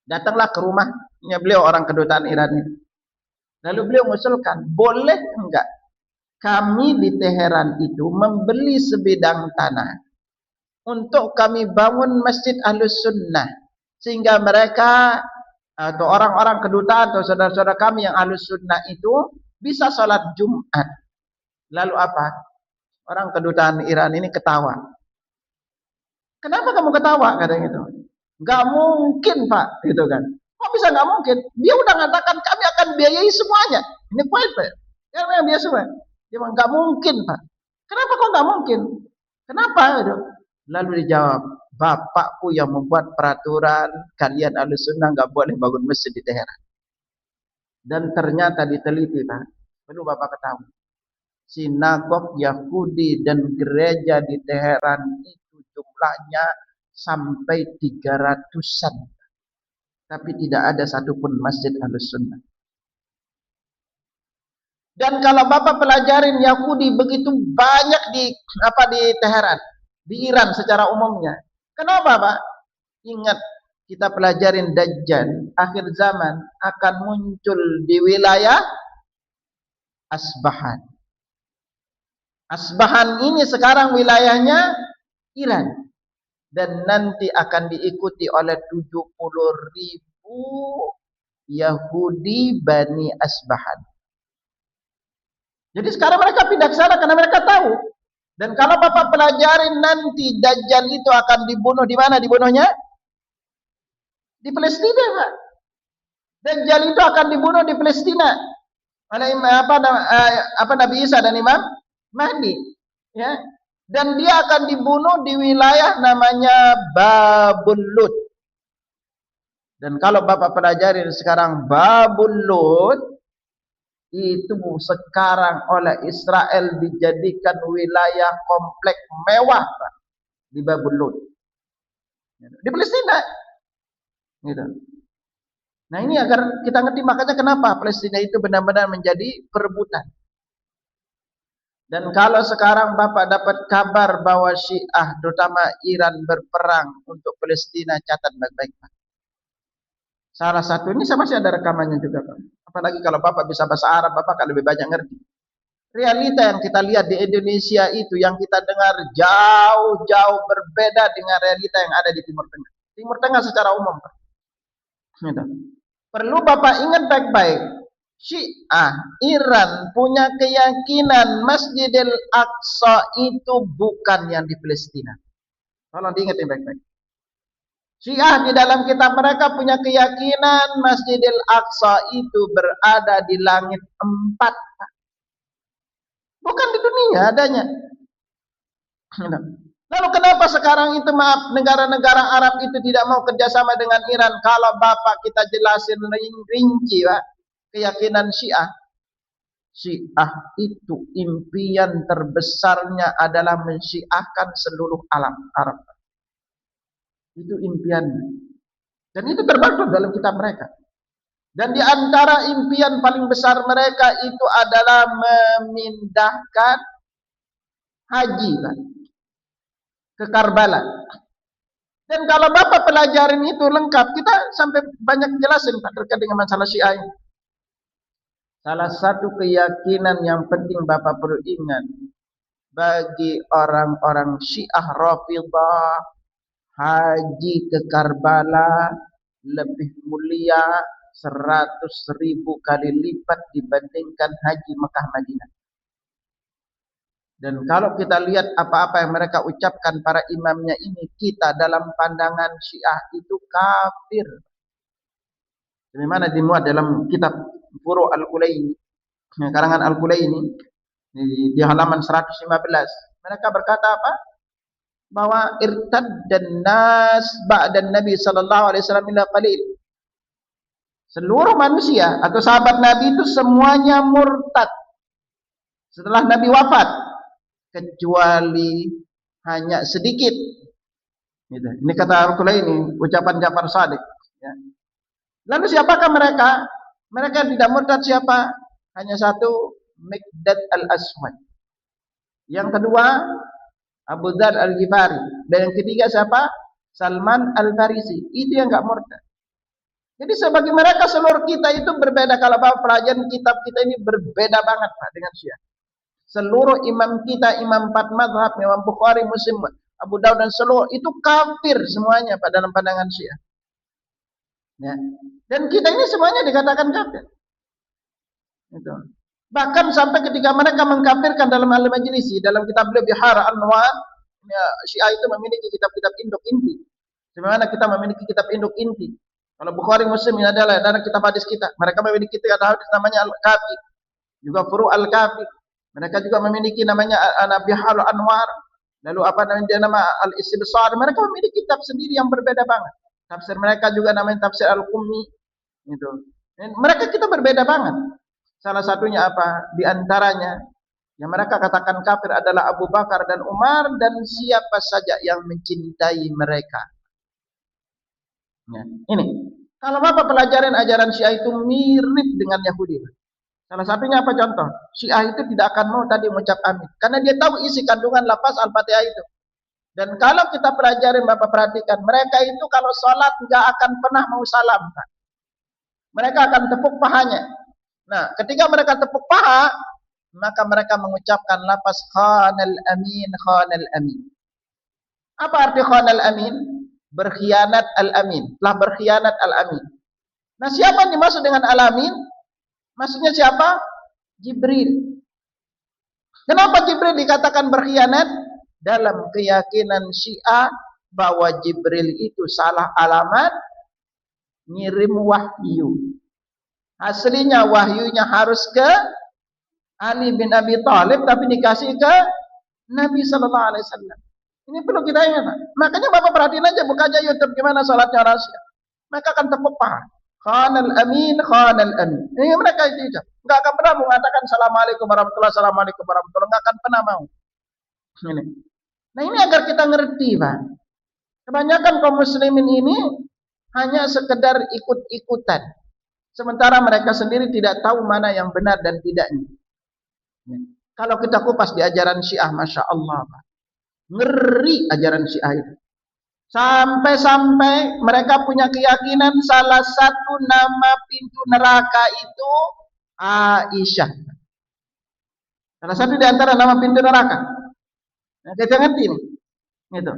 Datanglah ke rumahnya beliau orang kedutaan Iran ini. Lalu beliau mengusulkan, boleh enggak kami di Teheran itu membeli sebidang tanah untuk kami bangun Masjid Ahlussunnah, sehingga mereka atau orang-orang kedutaan atau saudara-saudara kami yang Ahlussunnah itu bisa sholat Jumat. Lalu apa? Orang kedutaan Iran ini ketawa. Kenapa kamu ketawa? Katanya gitu. Gak mungkin, Pak, gitu kan. Kok bisa gak mungkin? Dia udah mengatakan kami akan biayai semuanya. Ini Kuwait, Pak. Yang biasa, Pak. Dia bilang gak mungkin, Pak. Kenapa kok gak mungkin? Kenapa? Gitu. Lalu dijawab, bapakku yang membuat peraturan kalian Ahlussunnah nggak boleh bangun masjid di Teheran. Dan ternyata diteliti, Pak. Perlu Bapak ketahui. Sinagog Yahudi dan gereja di Teheran itu jumlahnya sampai 300-an. Tapi tidak ada satupun masjid Ahlussunnah. Dan kalau Bapak pelajarin Yahudi begitu banyak di Teheran, di Iran secara umumnya. Kenapa, Pak? Ingat, kita pelajarin Dajjal akhir zaman akan muncul di wilayah Asbahan. Asbahan ini sekarang wilayahnya Iran. dan nanti akan diikuti oleh 70.000 Yahudi Bani Asbahan. Jadi sekarang mereka pindah ke sana karena mereka tahu. Dan kalau Bapak pelajarin nanti Dajjal itu akan dibunuh di mana dibunuhnya? Di Palestina, Pak. Dajjal itu akan dibunuh di Palestina oleh Nabi Isa dan Imam Mahdi, ya. Dan dia akan dibunuh di wilayah namanya Babul Lud. Dan kalau Bapak pelajarin sekarang Babul Lud itu sekarang oleh Israel dijadikan wilayah kompleks mewah, Pak, di Babul Lud. Di Palestina. Gitu. Nah, ini agar kita ngerti makanya kenapa Palestina itu benar-benar menjadi perebutan. Dan kalau sekarang Bapak dapat kabar bahwa Syiah, terutama Iran, berperang untuk Palestina, catat baik-baik, Pak. Salah satu ini saya masih ada rekamannya juga, Pak. Apalagi kalau Bapak bisa bahasa Arab, Bapak akan lebih banyak ngerti. Realita yang kita lihat di Indonesia itu, yang kita dengar jauh-jauh berbeda dengan realita yang ada di Timur Tengah. Timur Tengah secara umum, Pak. Gitu. Perlu Bapak ingat baik-baik. Syiah Iran punya keyakinan Masjidil Aqsa itu bukan yang di Palestina. Tolong diingat baik-baik. Syiah di dalam kitab mereka punya keyakinan Masjidil Aqsa itu berada di langit 4. Bukan di dunia adanya. Lalu kenapa sekarang itu, maaf, negara-negara Arab itu tidak mau kerjasama dengan Iran? Kalau Bapak kita jelasin rinci, Pak, keyakinan Syiah. Syiah itu impian terbesarnya adalah mensyiahkan seluruh alam Arab. Itu impiannya. Dan itu terbaru dalam kitab mereka. Dan di antara impian paling besar mereka itu adalah memindahkan haji, Pak, ke Karbala. Dan kalau Bapak pelajarin itu lengkap, kita sampai banyak jelasin, Pak, terkait dengan masalah Syiah ini. Salah satu keyakinan yang penting Bapak perlu ingat, bagi orang-orang Syiah Rafidhah, haji ke Karbala lebih mulia 100.000 kali lipat dibandingkan haji Mekah Madinah. Dan kalau kita lihat apa-apa yang mereka ucapkan para imamnya ini, kita dalam pandangan Syiah itu kafir. Bagaimana dimuat dalam kitab Furu' Al-Kulaini, karangan Al-Kulaini, di halaman 115. Mereka berkata apa? Bahwa irtaddan nas ba'dan Nabi sallallahu alaihi wasallam illa qalil. Seluruh manusia atau sahabat Nabi itu semuanya murtad setelah Nabi wafat, kecuali hanya sedikit. Gitu. Ini kata Al-Kulaini, ucapan Ja'far Shadiq. Ya. Lalu siapakah mereka? Mereka tidak murtad siapa? Hanya satu, Miqdad al-Aswad. Yang kedua, Abu Dzar al-Ghifari. Dan yang ketiga siapa? Salman al-Farisi. Itu yang enggak murtad. Jadi sebagai mereka seluruh kita itu berbeda. Kalau Bapak pelajaran kitab kita ini berbeda banget, Pak, dengan Syiah. Seluruh imam kita, imam 4 mazhab, Imam Bukhari, Muslim, Abu Daud dan seluruh itu kafir semuanya, Pak, dalam pandangan Syiah. Ya. Dan kita ini semuanya dikatakan kafir. Itu. Bahkan sampai ketika mereka mengkafirkan dalam Al-Majlisi, dalam kitab beliau Bihar Anwar, ya, Syiah itu memiliki kitab-kitab induk inti. Sebagaimana kita memiliki kitab induk inti. Kalau Bukhari Muslim ini adalah kitab hadis kita. Mereka memiliki kitab hadis namanya Al-Kafi. Juga Furu' Al-Kafi. Mereka juga memiliki namanya Bihar Anwar. Lalu apa namanya, nama Al-Istibsar. Mereka memiliki kitab sendiri yang berbeda banget. Tafsir mereka juga namanya tafsir Al-Qummi. Gitu. Mereka kita berbeda banget. Salah satunya apa? Di antaranya yang mereka katakan kafir adalah Abu Bakar dan Umar dan siapa saja yang mencintai mereka. Ya. Ini. Kalau Bapak pelajaran ajaran Syiah itu mirip dengan Yahudi. Salah satunya apa contoh? Syiah itu tidak akan mau tadi mengucap amin. Karena dia tahu isi kandungan lafaz Al-Fatihah itu. Dan kalau kita pelajarin, Bapak perhatikan, mereka itu kalau sholat tidak akan pernah mau salam, Pak. Mereka akan tepuk pahanya. Nah, ketika mereka tepuk paha, maka mereka mengucapkan lafaz khanal amin, khanal amin. Apa arti khanal amin? Berkhianat al-amin. Telah berkhianat al-amin. Nah, siapa yang dimaksud dengan al-amin? Maksudnya siapa? Jibril. Kenapa Jibril dikatakan berkhianat? Dalam keyakinan Syiah bahwa Jibril itu salah alamat ngirim wahyu. Aslinya wahyunya harus ke Ali bin Abi Thalib, tapi dikasih ke Nabi sallallahu alaihi wasallam. Ini perlu kita ingat. Makanya Bapak perhatiin aja, buka aja YouTube gimana salatnya rahasia. Maka akan tepuk paha. Khanal amin, khanal amin. Ini mereka itu. Enggak akan pernah mengatakan assalamualaikum warahmatullahi wabarakatuh, assalamualaikum warahmatullahi, enggak akan pernah mau. Ini. Nah, ini agar kita ngerti, Pak. Kebanyakan kaum muslimin ini hanya sekedar ikut-ikutan. Sementara mereka sendiri tidak tahu mana yang benar dan tidaknya. Kalau kita kupas di ajaran Syiah, Masya Allah, Pak. Ngeri ajaran Syiah itu. Sampai-sampai mereka punya keyakinan salah satu nama pintu neraka itu Aisyah. Salah satu di antara nama pintu neraka. Nah, kita ngerti nih. Gitu.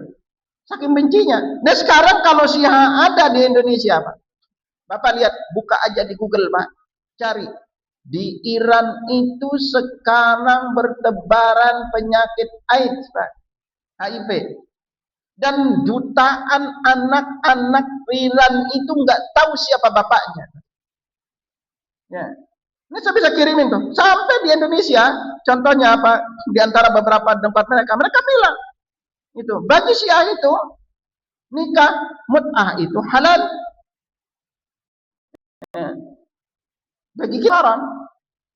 Saking bencinya. Nah, sekarang kalau Syiah ada di Indonesia, Pak. Bapak lihat, buka aja di Google, Pak. Cari. Di Iran itu sekarang bertebaran penyakit AIDS, Pak. HIV. Dan jutaan anak-anak Iran itu nggak tahu siapa bapaknya. Ya. Ini saya bisa kirimin tuh. Sampai di Indonesia, contohnya apa? Di antara beberapa tempat mereka bilang itu bagi Syiah itu nikah mut'ah itu halal. Ya. Bagi kita haram.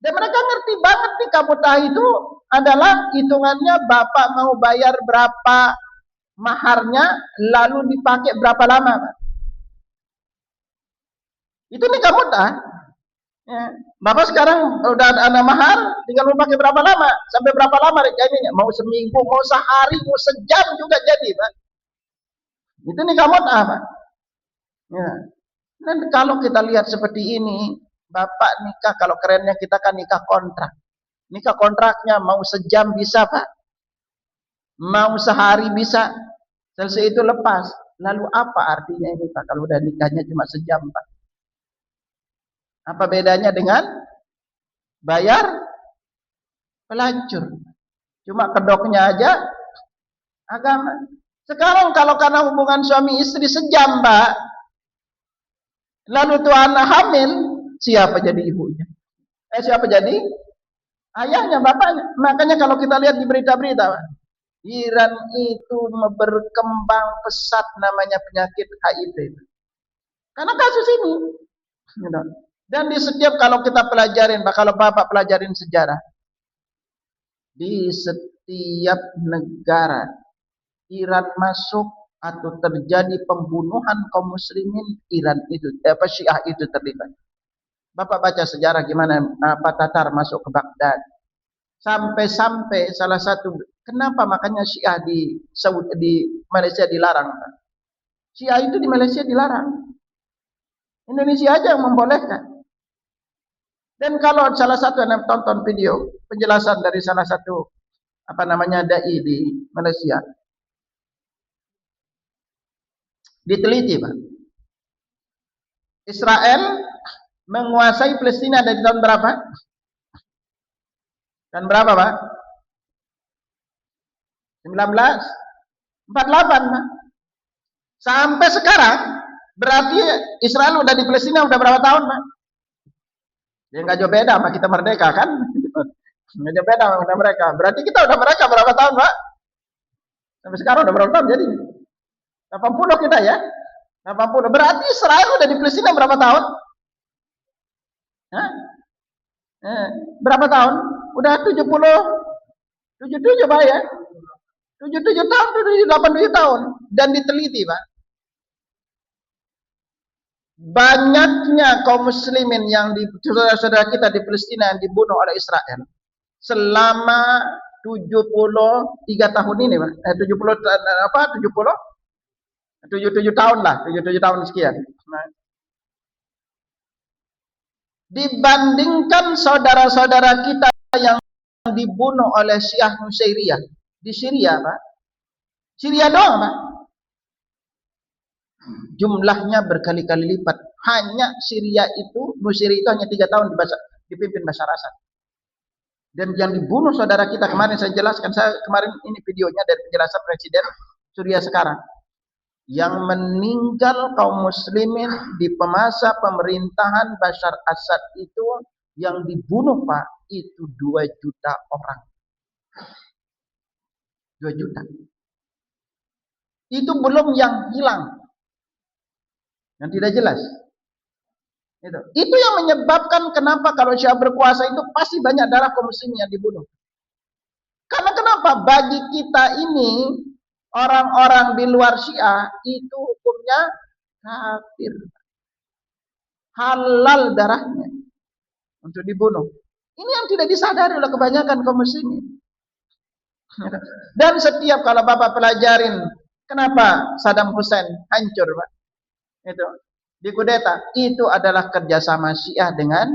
Dan mereka ngerti banget nikah mut'ah itu adalah hitungannya bapak mau bayar berapa maharnya, lalu dipakai berapa lama, Pak. Itu nikah mut'ah. Ya. Bapak sekarang udah ada mahar, tinggal mau pakai berapa lama, sampai berapa lama rekannya, mau seminggu, mau sehari, mau sejam juga jadi, Pak. Itu nikah mut'ah, Pak. Ya. Dan kalau kita lihat seperti ini, bapak nikah, kalau kerennya kita kan nikah kontrak. Nikah kontraknya mau sejam bisa, Pak. Mau sehari bisa. Selesai itu lepas. Lalu apa artinya ini, Pak? Kalau udah nikahnya cuma sejam, Pak. Apa bedanya dengan bayar pelacur? Cuma kedoknya aja agama. Sekarang kalau karena hubungan suami istri sejam, Pak, lalu tuh anak hamil, siapa jadi ibunya? Siapa jadi ayahnya, bapaknya? Makanya kalau kita lihat di berita-berita, Pak, Iran itu berkembang pesat namanya penyakit HIV. Karena kasus ini. Dan di setiap kalau kita pelajarin, kalau Bapak pelajarin sejarah, di setiap negara Iran masuk atau terjadi pembunuhan kaum muslimin, Iran itu, Syiah itu terlibat. Bapak baca sejarah gimana Tatar masuk ke Baghdad. Sampai-sampai salah satu, kenapa makanya Syiah di Malaysia dilarang? Syiah itu di Malaysia dilarang. Indonesia aja yang membolehkan. Dan kalau salah satu yang tonton video penjelasan dari salah satu dai di Malaysia, diteliti, Pak. Israel menguasai Palestina dari tahun berapa? Dan berapa, Pak? 1948, Pak. Sampai sekarang berarti Israel udah di Palestina udah berapa tahun, Pak? Ya nggak jauh beda sama kita merdeka, kan? Nggak jauh beda sama mereka. Berarti kita udah mereka berapa tahun, Pak? Sampai sekarang udah berapa tahun jadi? 80 kita ya? 80. Berarti Israel udah di Palestina berapa tahun? Hah? Berapa tahun? Udah 77, Pak ya? 77 tahun, 87 tahun. Dan diteliti, Pak. Banyaknya kaum muslimin yang saudara-saudara kita di Palestina yang dibunuh oleh Israel selama 73 tahun ini, Pak. 77 tahun lah, 77 tahun sekian. Nah, dibandingkan saudara-saudara kita yang dibunuh oleh Syiah Nusairiyah di Syria, Pak. Syria doang, Pak. Jumlahnya berkali-kali lipat. Hanya Syria itu, Nusiri itu hanya 3 tahun dipimpin Bashar Assad. Dan yang dibunuh saudara kita kemarin saya jelaskan, saya kemarin ini videonya dari penjelasan Presiden Syria sekarang. Yang meninggal kaum muslimin di masa pemerintahan Bashar Assad itu yang dibunuh, Pak, itu 2 juta orang. 2 juta. Itu belum yang hilang. Yang tidak jelas. Itu yang menyebabkan kenapa kalau Syiah berkuasa itu pasti banyak darah kaum muslimin yang dibunuh. Karena kenapa? Bagi kita ini orang-orang di luar Syiah itu hukumnya kafir. Halal darahnya untuk dibunuh. Ini yang tidak disadari oleh kebanyakan kaum muslimin. Dan setiap kalau Bapak pelajarin kenapa Saddam Hussein hancur, Pak? Itu di kudeta, itu adalah kerjasama Syiah dengan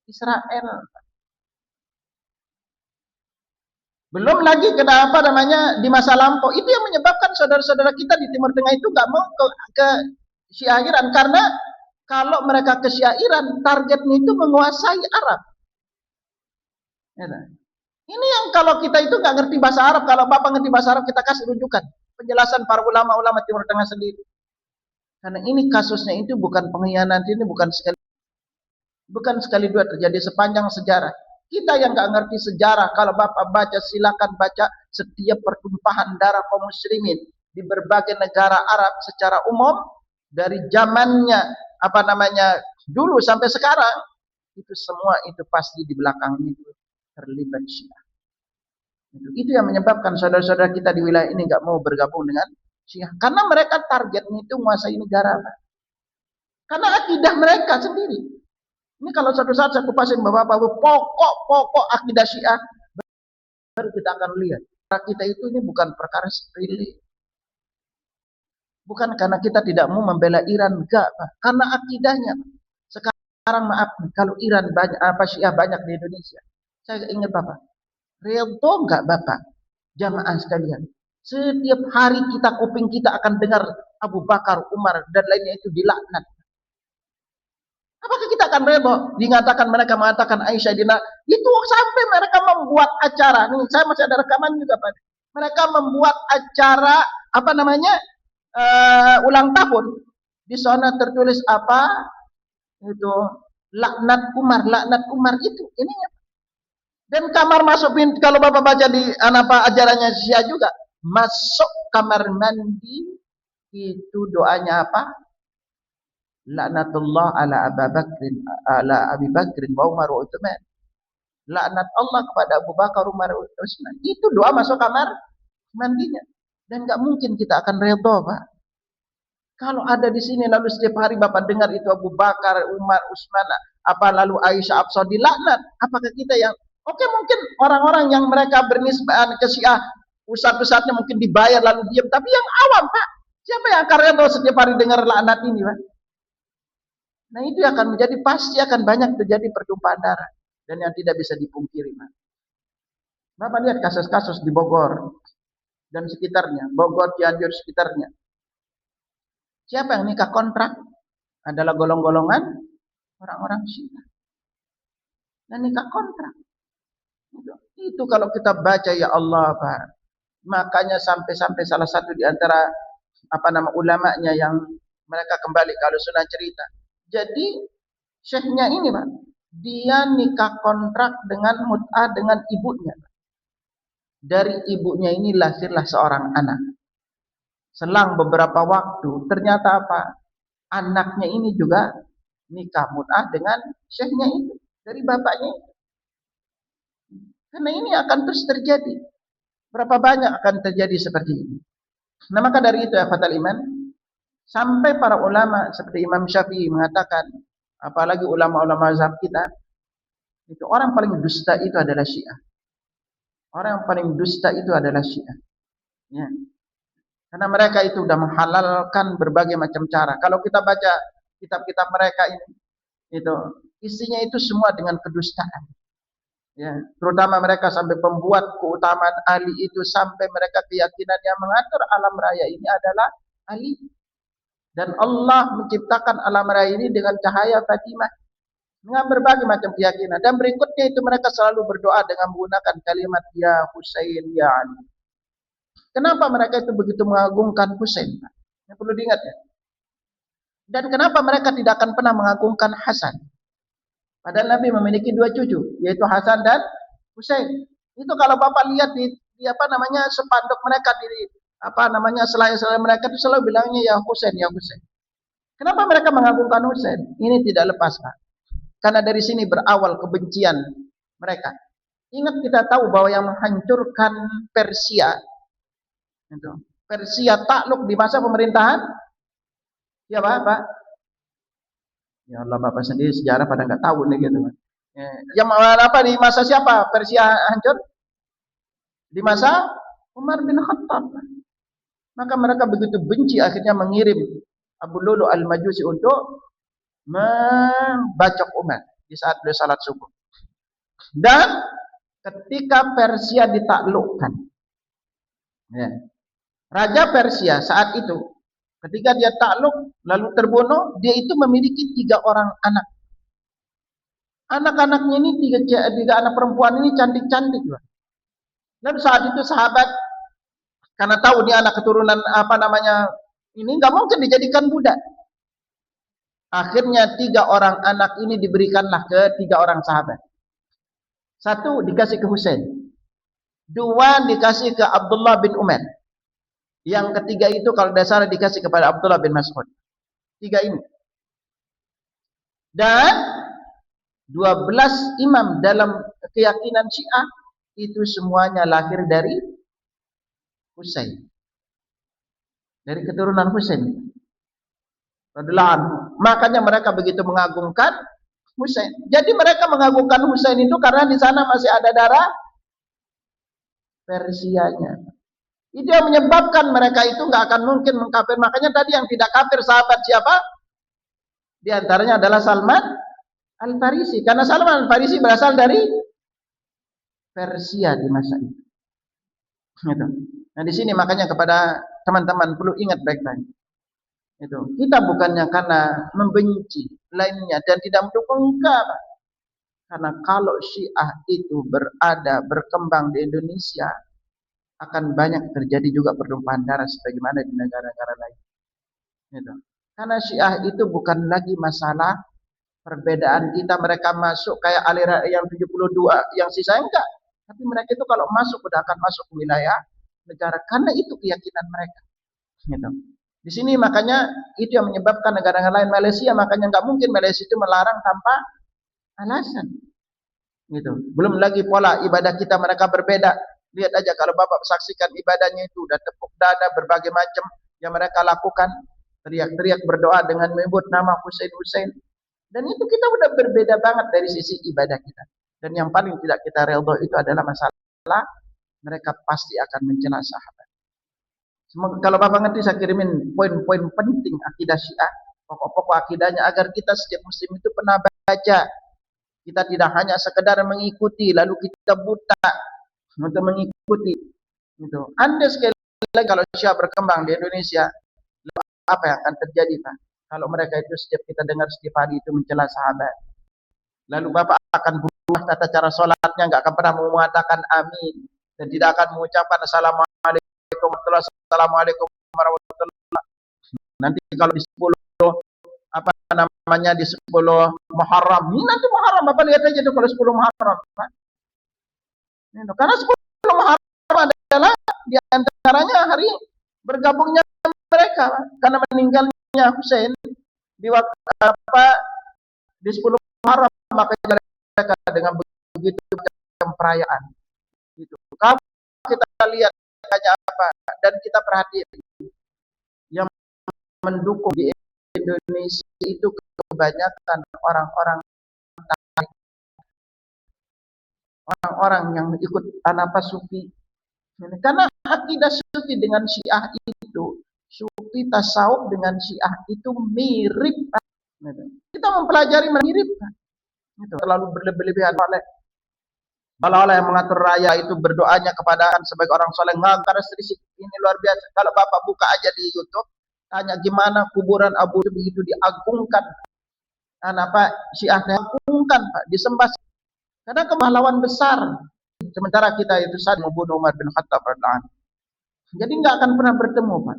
Israel. Belum lagi kenapa namanya di masa lampau, itu yang menyebabkan saudara-saudara kita di Timur Tengah itu nggak mau ke Syiah Iran, karena kalau mereka ke Syiah Iran, targetnya itu menguasai Arab. Ini yang kalau kita itu nggak ngerti bahasa Arab, kalau Bapak ngerti bahasa Arab, kita kasih rujukan penjelasan para ulama-ulama Timur Tengah sendiri. Karena ini kasusnya itu bukan pengkhianatan, ini bukan sekali dua terjadi sepanjang sejarah. Kita yang nggak ngerti sejarah, kalau Bapak baca, silakan baca setiap pertumpahan darah kaum muslimin di berbagai negara Arab secara umum dari zamannya dulu sampai sekarang, itu semua itu pasti di belakang itu terlibat Syiah. Itu yang menyebabkan saudara-saudara kita di wilayah ini nggak mau bergabung dengan Syiah, karena mereka targetnya itu menguasai negara. Karena akidah mereka sendiri. Ini kalau suatu saat saya kupasin Bapak-Bapak pokok akidah Syiah, baru kita akan lihat. Kita itu ini bukan perkara sepele. Bukan karena kita tidak mau membela Iran, enggak, Pak. Karena akidahnya. Sekarang maaf, kalau Iran banyak, Syiah banyak di Indonesia. Saya ingat Bapak, redho enggak Bapak, jamaah sekalian? Setiap hari kuping kita akan dengar Abu Bakar, Umar, dan lainnya itu dilaknat. Apakah kita akan redho? Mereka mengatakan Aisyah dina, itu sampai mereka membuat acara. Nih, saya masih ada rekaman juga, Pak. Mereka membuat acara ulang tahun. Di sana tertulis apa? Itu laknat Umar itu. Ini ya. Dan kamar masuk, kalau Bapak baca di ajarannya Syiah juga, masuk kamar mandi itu doanya apa? Laknatullah ala Abi Bakrin wa Umar wa Utsman. Laknat Allah kepada Abu Bakar, Umar, Utsman. Itu doa masuk kamar mandinya. Dan enggak mungkin kita akan redha, Pak. Kalau ada di sini lalu setiap hari Bapak dengar itu Abu Bakar, Umar, Utsman, lalu Aisyah, Hafsah dilaknat, apakah kita yang mungkin orang-orang yang mereka bernisbah ke Syiah pusat-pusatnya mungkin dibayar lalu diam, tapi yang awam, Pak, siapa yang akan redha setiap hari dengar laknat ini, Pak? Nah, itu akan pasti akan banyak terjadi pertumpahan darah dan yang tidak bisa dipungkiri, Pak. Bapak lihat kasus-kasus di Bogor dan sekitarnya, Bogor, Cianjur sekitarnya. Siapa yang nikah kontrak? Adalah golong-golongan orang-orang Syiah. Dan nikah kontrak. Itu kalau kita baca, ya Allah, Pak. Makanya sampai salah satu di antara ulamanya yang mereka kembali kalau sunnah cerita. Jadi syekhnya ini, Pak, dia nikah kontrak dengan mut'ah dengan ibunya. Dari ibunya ini lahirlah seorang anak. Selang beberapa waktu, ternyata apa? Anaknya ini juga nikah mut'ah dengan syekhnya itu, dari bapaknya itu. Karena ini akan terus terjadi. Berapa banyak akan terjadi seperti ini. Nah, maka dari itu ya fatal iman, sampai para ulama seperti Imam Syafi'i mengatakan, apalagi ulama-ulama mazhab kita, itu orang paling dusta itu adalah Syiah. Orang yang paling dusta itu adalah Syiah. Ya. Karena mereka itu sudah menghalalkan berbagai macam cara. Kalau kita baca kitab-kitab mereka ini, itu isinya itu semua dengan kedustaan. Ya, terutama mereka sampai pembuat keutamaan Ali itu sampai mereka keyakinan yang mengatur alam raya ini adalah Ali. Dan Allah menciptakan alam raya ini dengan cahaya Fatimah. Dengan berbagai macam keyakinan. Dan berikutnya itu mereka selalu berdoa dengan menggunakan kalimat Ya Husain, Ya Ali. Kenapa mereka itu begitu mengagungkan Husain? Yang perlu diingat ya. Dan kenapa mereka tidak akan pernah mengagungkan Hasan? Padahal Nabi memiliki dua cucu, yaitu Hasan dan Husain. Itu kalau Bapak lihat di apa namanya spanduk mereka di apa namanya selain mereka itu selalu bilangnya Ya Husain, Ya Husain. Kenapa mereka mengagungkan Husain? Ini tidak lepas, Pak. Karena dari sini berawal kebencian mereka. Ingat kita tahu bahwa yang menghancurkan Persia itu Persia takluk di masa pemerintahan ya Pak? Ya Allah, Bapak sendiri sejarah pada nggak tahu nih gitu. Yang apa di masa siapa Persia hancur? Di masa Umar bin Khattab. Maka mereka begitu benci akhirnya mengirim Abu Lulu al-Majusi untuk membacok Umar di saat beliau salat subuh. Dan ketika Persia ditaklukkan, ya, Raja Persia saat itu ketika dia takluk lalu terbunuh, dia itu memiliki 3 orang anak. Anak-anaknya ini tiga anak perempuan ini cantik-cantik. Dan saat itu sahabat karena tahu dia anak keturunan apa namanya ini nggak mungkin dijadikan budak. Akhirnya 3 orang anak ini diberikanlah ke 3 orang sahabat. 1 dikasih ke Husain. 2 dikasih ke Abdullah bin Umar. Yang ketiga itu kalau dasar dikasih kepada Abdullah bin Mas'ud. 3 ini. Dan 12 imam dalam keyakinan Syiah itu semuanya lahir dari Husain. Dari keturunan Husain. Makanya mereka begitu mengagungkan Husain. Jadi mereka mengagungkan Husain itu karena di sana masih ada darah Persianya. Itu yang menyebabkan mereka itu nggak akan mungkin mengkafir. Makanya tadi yang tidak kafir sahabat siapa? Di antaranya adalah Salman Al-Farisi. Karena Salman Al-Farisi berasal dari Persia di masa itu. Gitu. Nah di sini makanya kepada teman-teman perlu ingat baik-baik. Itu kita bukannya karena membenci lainnya dan tidak mendukung enggak. Karena kalau Syiah itu berkembang di Indonesia akan banyak terjadi juga pertumpahan darah sebagaimana di negara-negara lain. Gitu. Karena Syiah itu bukan lagi masalah perbedaan kita mereka masuk kayak aliran yang 72 yang sisa enggak. Tapi mereka itu kalau masuk sudah akan masuk ke wilayah negara karena itu keyakinan mereka. Gitu. Di sini makanya itu yang menyebabkan negara-negara lain Malaysia makanya nggak mungkin Malaysia itu melarang tanpa alasan. Gitu. Belum lagi pola ibadah kita mereka berbeda. Lihat aja kalau Bapak saksikan ibadahnya itu udah tepuk dada berbagai macam yang mereka lakukan, teriak-teriak berdoa dengan menyebut nama Husain. Dan itu kita udah berbeda banget dari sisi ibadah kita. Dan yang paling tidak kita redha itu adalah masalah mereka pasti akan mencela sahabat. Kalau Bapak ngerti saya kirimin poin-poin penting akidah Syiah, pokok-pokok akidahnya agar kita setiap muslim itu pernah baca. Kita tidak hanya sekedar mengikuti lalu kita buta untuk mengikuti. Gitu. Anda sekali lagi kalau Syiah berkembang di Indonesia, apa yang akan terjadi Pak? Kalau mereka itu setiap kita dengar setiap hari itu mencela sahabat. Lalu Bapak akan berubah tata cara sholatnya, nggak akan pernah mengatakan amin dan tidak akan mengucapkan assalamualaikum warahmatullahi. Nanti kalau di 10 apa namanya di 10 Muharram, ini nanti Muharram Bapak lihat aja tuh kalau 10 Muharram. Karena 10 Muharram adalah di antaranya hari bergabungnya mereka karena meninggalnya Husain di waktu apa di 10 Muharram maka mereka dengan begitu perayaan gitu. Kalau kita lihat hanya apa dan kita perhatikan yang mendukung di Indonesia itu kebanyakan orang-orang yang ikut apa sufi. Karena akidah sufi dengan Syiah itu, sufi tasawuf dengan Syiah itu mirip. Kita mempelajari mirip. Itu terlalu berlebihan oleh Seolah-olah yang mengatur raya itu berdoanya kepada sebagai orang soleh, ngangkar selisih ini luar biasa. Kalau Bapak buka aja di YouTube, tanya gimana kuburan Abu itu begitu diagungkan. Apa Syiah diagungkan, Pak, disembah. Karena kepahlawan besar. Sementara kita itu saat membunuh Umar bin Khattab radhiyallahu anhu. Jadi nggak akan pernah bertemu, Pak.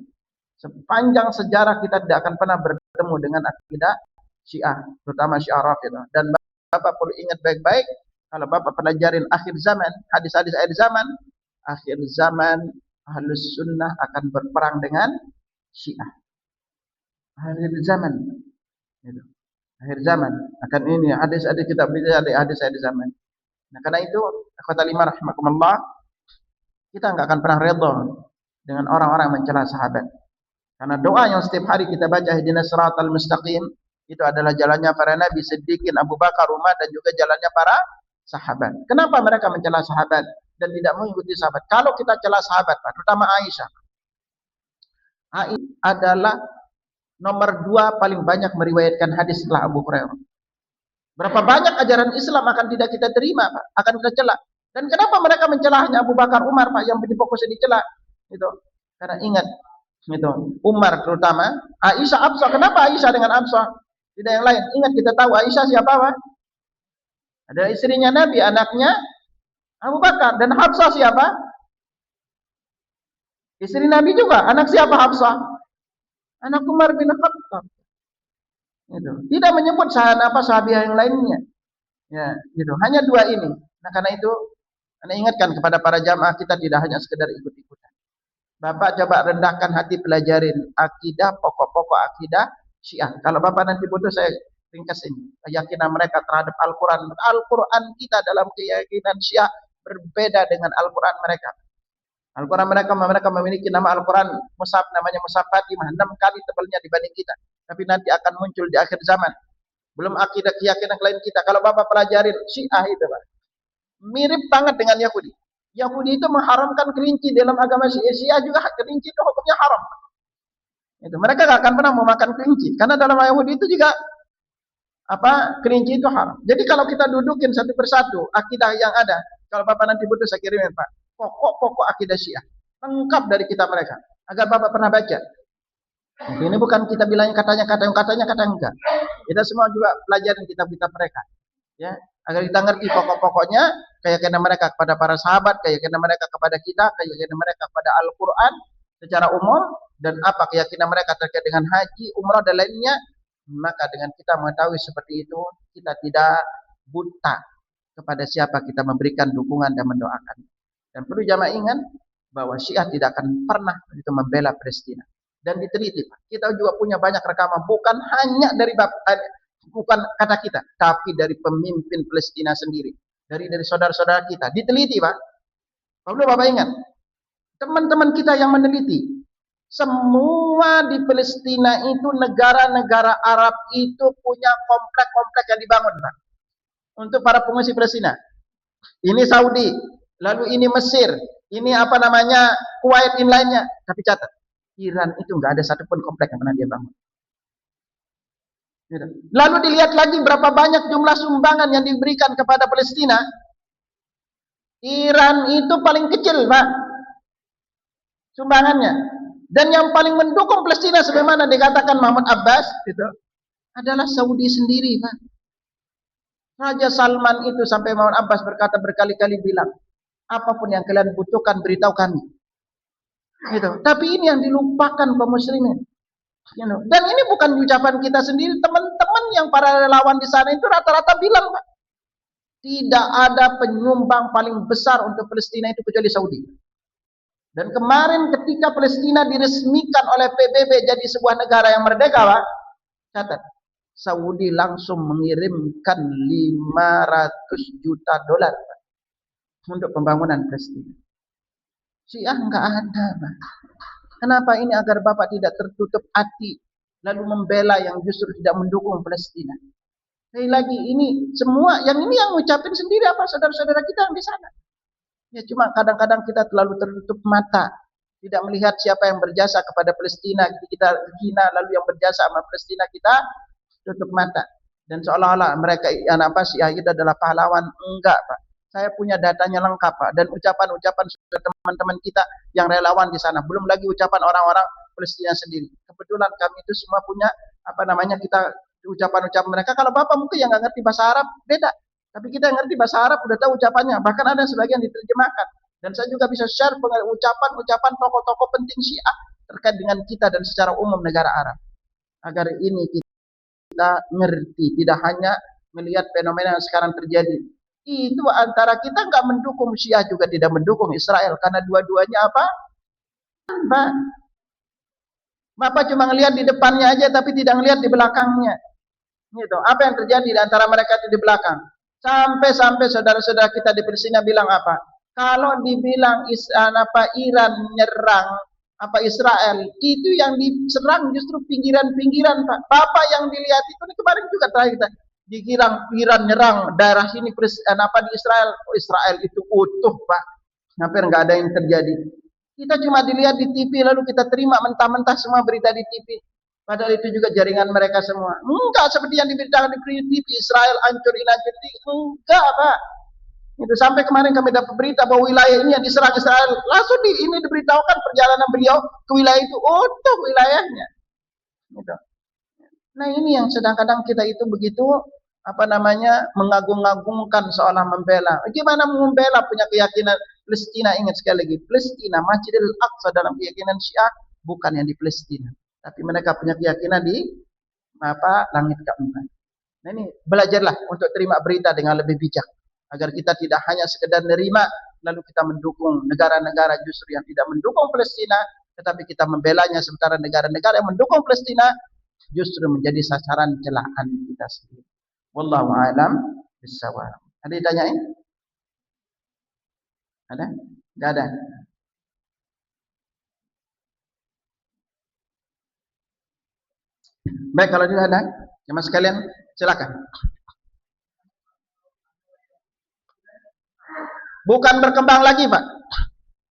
Sepanjang sejarah kita tidak akan pernah bertemu dengan akidah Syiah, terutama Syiah Rafidah. Dan Bapak perlu ingat baik-baik, kalau Bapak pelajarin akhir zaman, hadis-hadis akhir zaman Ahlus Sunnah akan berperang dengan Syiah. Akhir zaman. Gitu. Akhir zaman akan ini hadis-hadis kita belajar hadis-hadis zaman. Nah, karena itu akhwat lima rahimakumullah, kita enggak akan pernah redha dengan orang-orang yang mencela sahabat. Karena doa yang setiap hari kita baca ihdinas siratal mustaqim itu adalah jalannya para nabi, Siddiqin, Abu Bakar, Umar dan juga jalannya para sahabat. Kenapa mereka mencela sahabat dan tidak mengikuti sahabat? Kalau kita cela sahabat, terutama Aisyah. Aisyah adalah nomor 2 paling banyak meriwayatkan hadis setelah Abu Hurairah. Berapa banyak ajaran Islam akan tidak kita terima, Pak, akan kita cela. Dan kenapa mereka mencela hanya Abu Bakar, Umar, Pak, yang fokusnya dicela? Itu karena ingat, itu Umar terutama, Aisyah, Hafsah. Kenapa Aisyah dengan Hafsah? Tidak yang lain. Ingat, kita tahu Aisyah siapa, Pak? Adalah istrinya Nabi, anaknya Abu Bakar. Dan Hafsah siapa? Istri Nabi juga. Anak siapa Hafsah? Anak Umar bin Khattab. Itu. Tidak menyebut sahabiah yang lainnya. Ya, gitu. Hanya 2 ini. Nah, karena itu Anda ingatkan kepada para jamaah, kita tidak hanya sekedar ikut-ikutan. Bapak coba rendahkan hati, pelajarin akidah, pokok-pokok akidah Syiah. Kalau Bapak nanti butuh, saya ringkas ini. Keyakinan mereka terhadap Al-Quran. Al-Quran kita dalam keyakinan Syiah berbeda dengan Al-Quran mereka. Al-Quran mereka memiliki nama Al-Quran Mushaf, namanya Mushaf Fatimah, 6 kali tebalnya dibanding kita. Tapi nanti akan muncul di akhir zaman. Belum akidah keyakinan lain kita. Kalau Bapak pelajarin Syiah itu, Pak, mirip banget dengan Yahudi. Yahudi itu mengharamkan kelinci dalam agama Syiah. Syiah juga kelinci itu hukumnya haram. Itu mereka gak akan pernah memakan kelinci karena dalam Yahudi itu juga kelinci itu haram. Jadi kalau kita dudukin satu persatu akidah yang ada, kalau Bapak nanti butuh saya kirimin, Pak, pokok-pokok akidah Syiah lengkap dari kitab mereka agar Bapak pernah baca. Ini bukan kita bilang katanya enggak. Kita semua juga pelajarin kitab-kitab mereka, ya, agar kita ngerti pokok-pokoknya, keyakinan mereka kepada para sahabat, keyakinan mereka kepada kita, keyakinan mereka kepada Al-Quran secara umum, dan apa keyakinan mereka terkait dengan haji, umrah dan lainnya. Maka dengan kita mengetahui seperti itu, kita tidak buta kepada siapa kita memberikan dukungan dan mendoakan. Dan perlu jamaah ingat bahwa Syiah tidak akan pernah itu membela Palestina. Dan diteliti, Pak. Kita juga punya banyak rekaman, bukan hanya dari bukan kata kita, tapi dari pemimpin Palestina sendiri, dari saudara-saudara kita. Diteliti, Pak. Perlu Bapak ingat, teman-teman kita yang meneliti, semua di Palestina itu negara-negara Arab itu punya komplek-komplek yang dibangun, Pak, untuk para pengungsi Palestina. Ini Saudi, lalu ini Mesir, ini Kuwait, ini lainnya. Tapi catat, Iran itu nggak ada satupun komplek yang pernah dia bangun. Lalu dilihat lagi berapa banyak jumlah sumbangan yang diberikan kepada Palestina. Iran itu paling kecil, Pak, sumbangannya. Dan yang paling mendukung Palestina sebagaimana dikatakan Mahmud Abbas itu adalah Saudi sendiri, Pak. Raja Salman itu sampai Mahmud Abbas berkata berkali-kali bilang, apapun yang kalian butuhkan beritahu kami. Gitu. Tapi ini yang dilupakan kaum muslimin. Dan ini bukan ucapan kita sendiri, teman-teman yang para relawan di sana itu rata-rata bilang, Pak, tidak ada penyumbang paling besar untuk Palestina itu kecuali Saudi. Dan kemarin ketika Palestina diresmikan oleh PBB jadi sebuah negara yang merdeka, Pak, catat, Saudi langsung mengirimkan 500 juta dolar, Pak, untuk pembangunan Palestina. Syiah enggak ada, Pak. Kenapa ini? Agar Bapak tidak tertutup hati lalu membela yang justru tidak mendukung Palestina. Sekali lagi, ini semua yang ini yang ngucapin sendiri apa saudara-saudara kita yang di sana. Ya, cuma kadang-kadang kita terlalu tertutup mata, tidak melihat siapa yang berjasa kepada Palestina. Kita hina, lalu yang berjasa sama Palestina kita tutup mata. Dan seolah-olah mereka Syiah itu adalah pahlawan. Enggak, Pak. Saya punya datanya lengkap, Pak. Dan ucapan-ucapan sudah teman-teman kita yang relawan di sana. Belum lagi ucapan orang-orang Palestina sendiri. Kebetulan kami itu semua punya kita ucapan-ucapan mereka. Kalau Bapak mungkin yang nggak ngerti bahasa Arab beda. Tapi kita yang ngerti bahasa Arab udah tahu ucapannya. Bahkan ada sebagian diterjemahkan. Dan saya juga bisa share ucapan-ucapan tokoh-tokoh penting Syiah terkait dengan kita dan secara umum negara Arab. Agar ini kita ngerti, tidak hanya melihat fenomena yang sekarang terjadi. Itu antara kita nggak mendukung Syiah juga tidak mendukung Israel karena dua-duanya apa? Bapak cuma ngelihat di depannya aja tapi tidak ngelihat di belakangnya. Gitu. Apa yang terjadi di antara mereka itu di belakang? Sampai-sampai saudara-saudara kita di Palestina bilang apa? Kalau dibilang Iran nyerang Israel, itu yang diserang justru pinggiran-pinggiran, Pak. Bapak yang dilihat itu kemarin juga terakhir dikira Iran nyerang daerah sini di Israel. Oh, Israel itu utuh, Pak. Hampir nggak ada yang terjadi. Kita cuma dilihat di TV lalu kita terima mentah-mentah semua berita di TV. Padahal itu juga jaringan mereka semua. Enggak seperti yang diberitakan di TV Israel hancur. Enggak, Pak. Itu sampai kemarin kami dapat berita bahwa wilayah ini yang diserang Israel. Langsung ini diberitahukan perjalanan beliau ke wilayah itu utuh wilayahnya. Gitu. Nah ini yang sedang-kadang kita itu begitu mengagung-agungkan seolah membela. Gimana membela punya keyakinan Palestina? Ingat sekali lagi, Palestina, Masjidil Aqsa dalam keyakinan Syiah bukan yang di Palestina, tapi mereka punya keyakinan di langit keempat. Nah ini belajarlah untuk terima berita dengan lebih bijak agar kita tidak hanya sekedar menerima lalu kita mendukung negara-negara justru yang tidak mendukung Palestina, tetapi kita membelanya sementara negara-negara yang mendukung Palestina justru menjadi sasaran celaan kita sendiri. Wallahu a'lam bishawab. Ada yang tanyain? Ada? Enggak ada. Baik, kalau tidak ada, jemaah sekalian, silakan. Bukan berkembang lagi, Pak.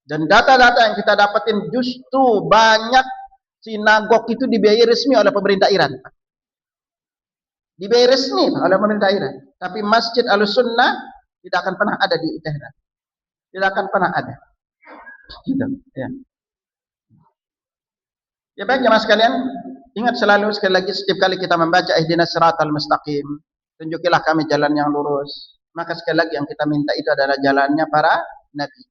Dan data-data yang kita dapatin justru banyak sinagog itu dibiayai resmi oleh pemerintah Iran, Pak. Dibiayai resmi oleh pemerintah Iran. Tapi Masjid Al-Sunnah tidak akan pernah ada di Tehran. Tidak akan pernah ada. Gitu, ya. Ya baik jemaah sekalian, ingat selalu sekali lagi setiap kali kita membaca ihdinas siratal mustaqim, tunjukilah kami jalan yang lurus. Maka sekali lagi yang kita minta itu adalah jalannya para nabi,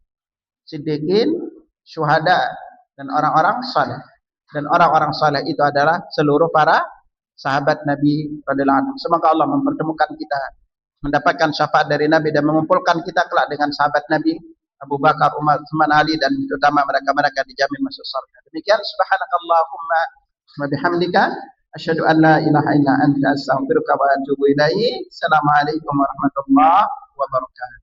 siddiqin, syuhada, dan orang-orang saleh. Dan orang-orang saleh itu adalah seluruh para sahabat Nabi radhiyallahu anhu. Semoga Allah mempertemukan kita, mendapatkan syafaat dari Nabi dan mengumpulkan kita kelak dengan sahabat Nabi Abu Bakar, Umar, Utsman, Ali dan terutama mereka-mereka dijamin masuk surga. Demikian subhanakallahumma wa bihamdika asyhadu an la ilaha illa anta astaghfiruka wa atubu ilaik. Assalamualaikum warahmatullahi wabarakatuh.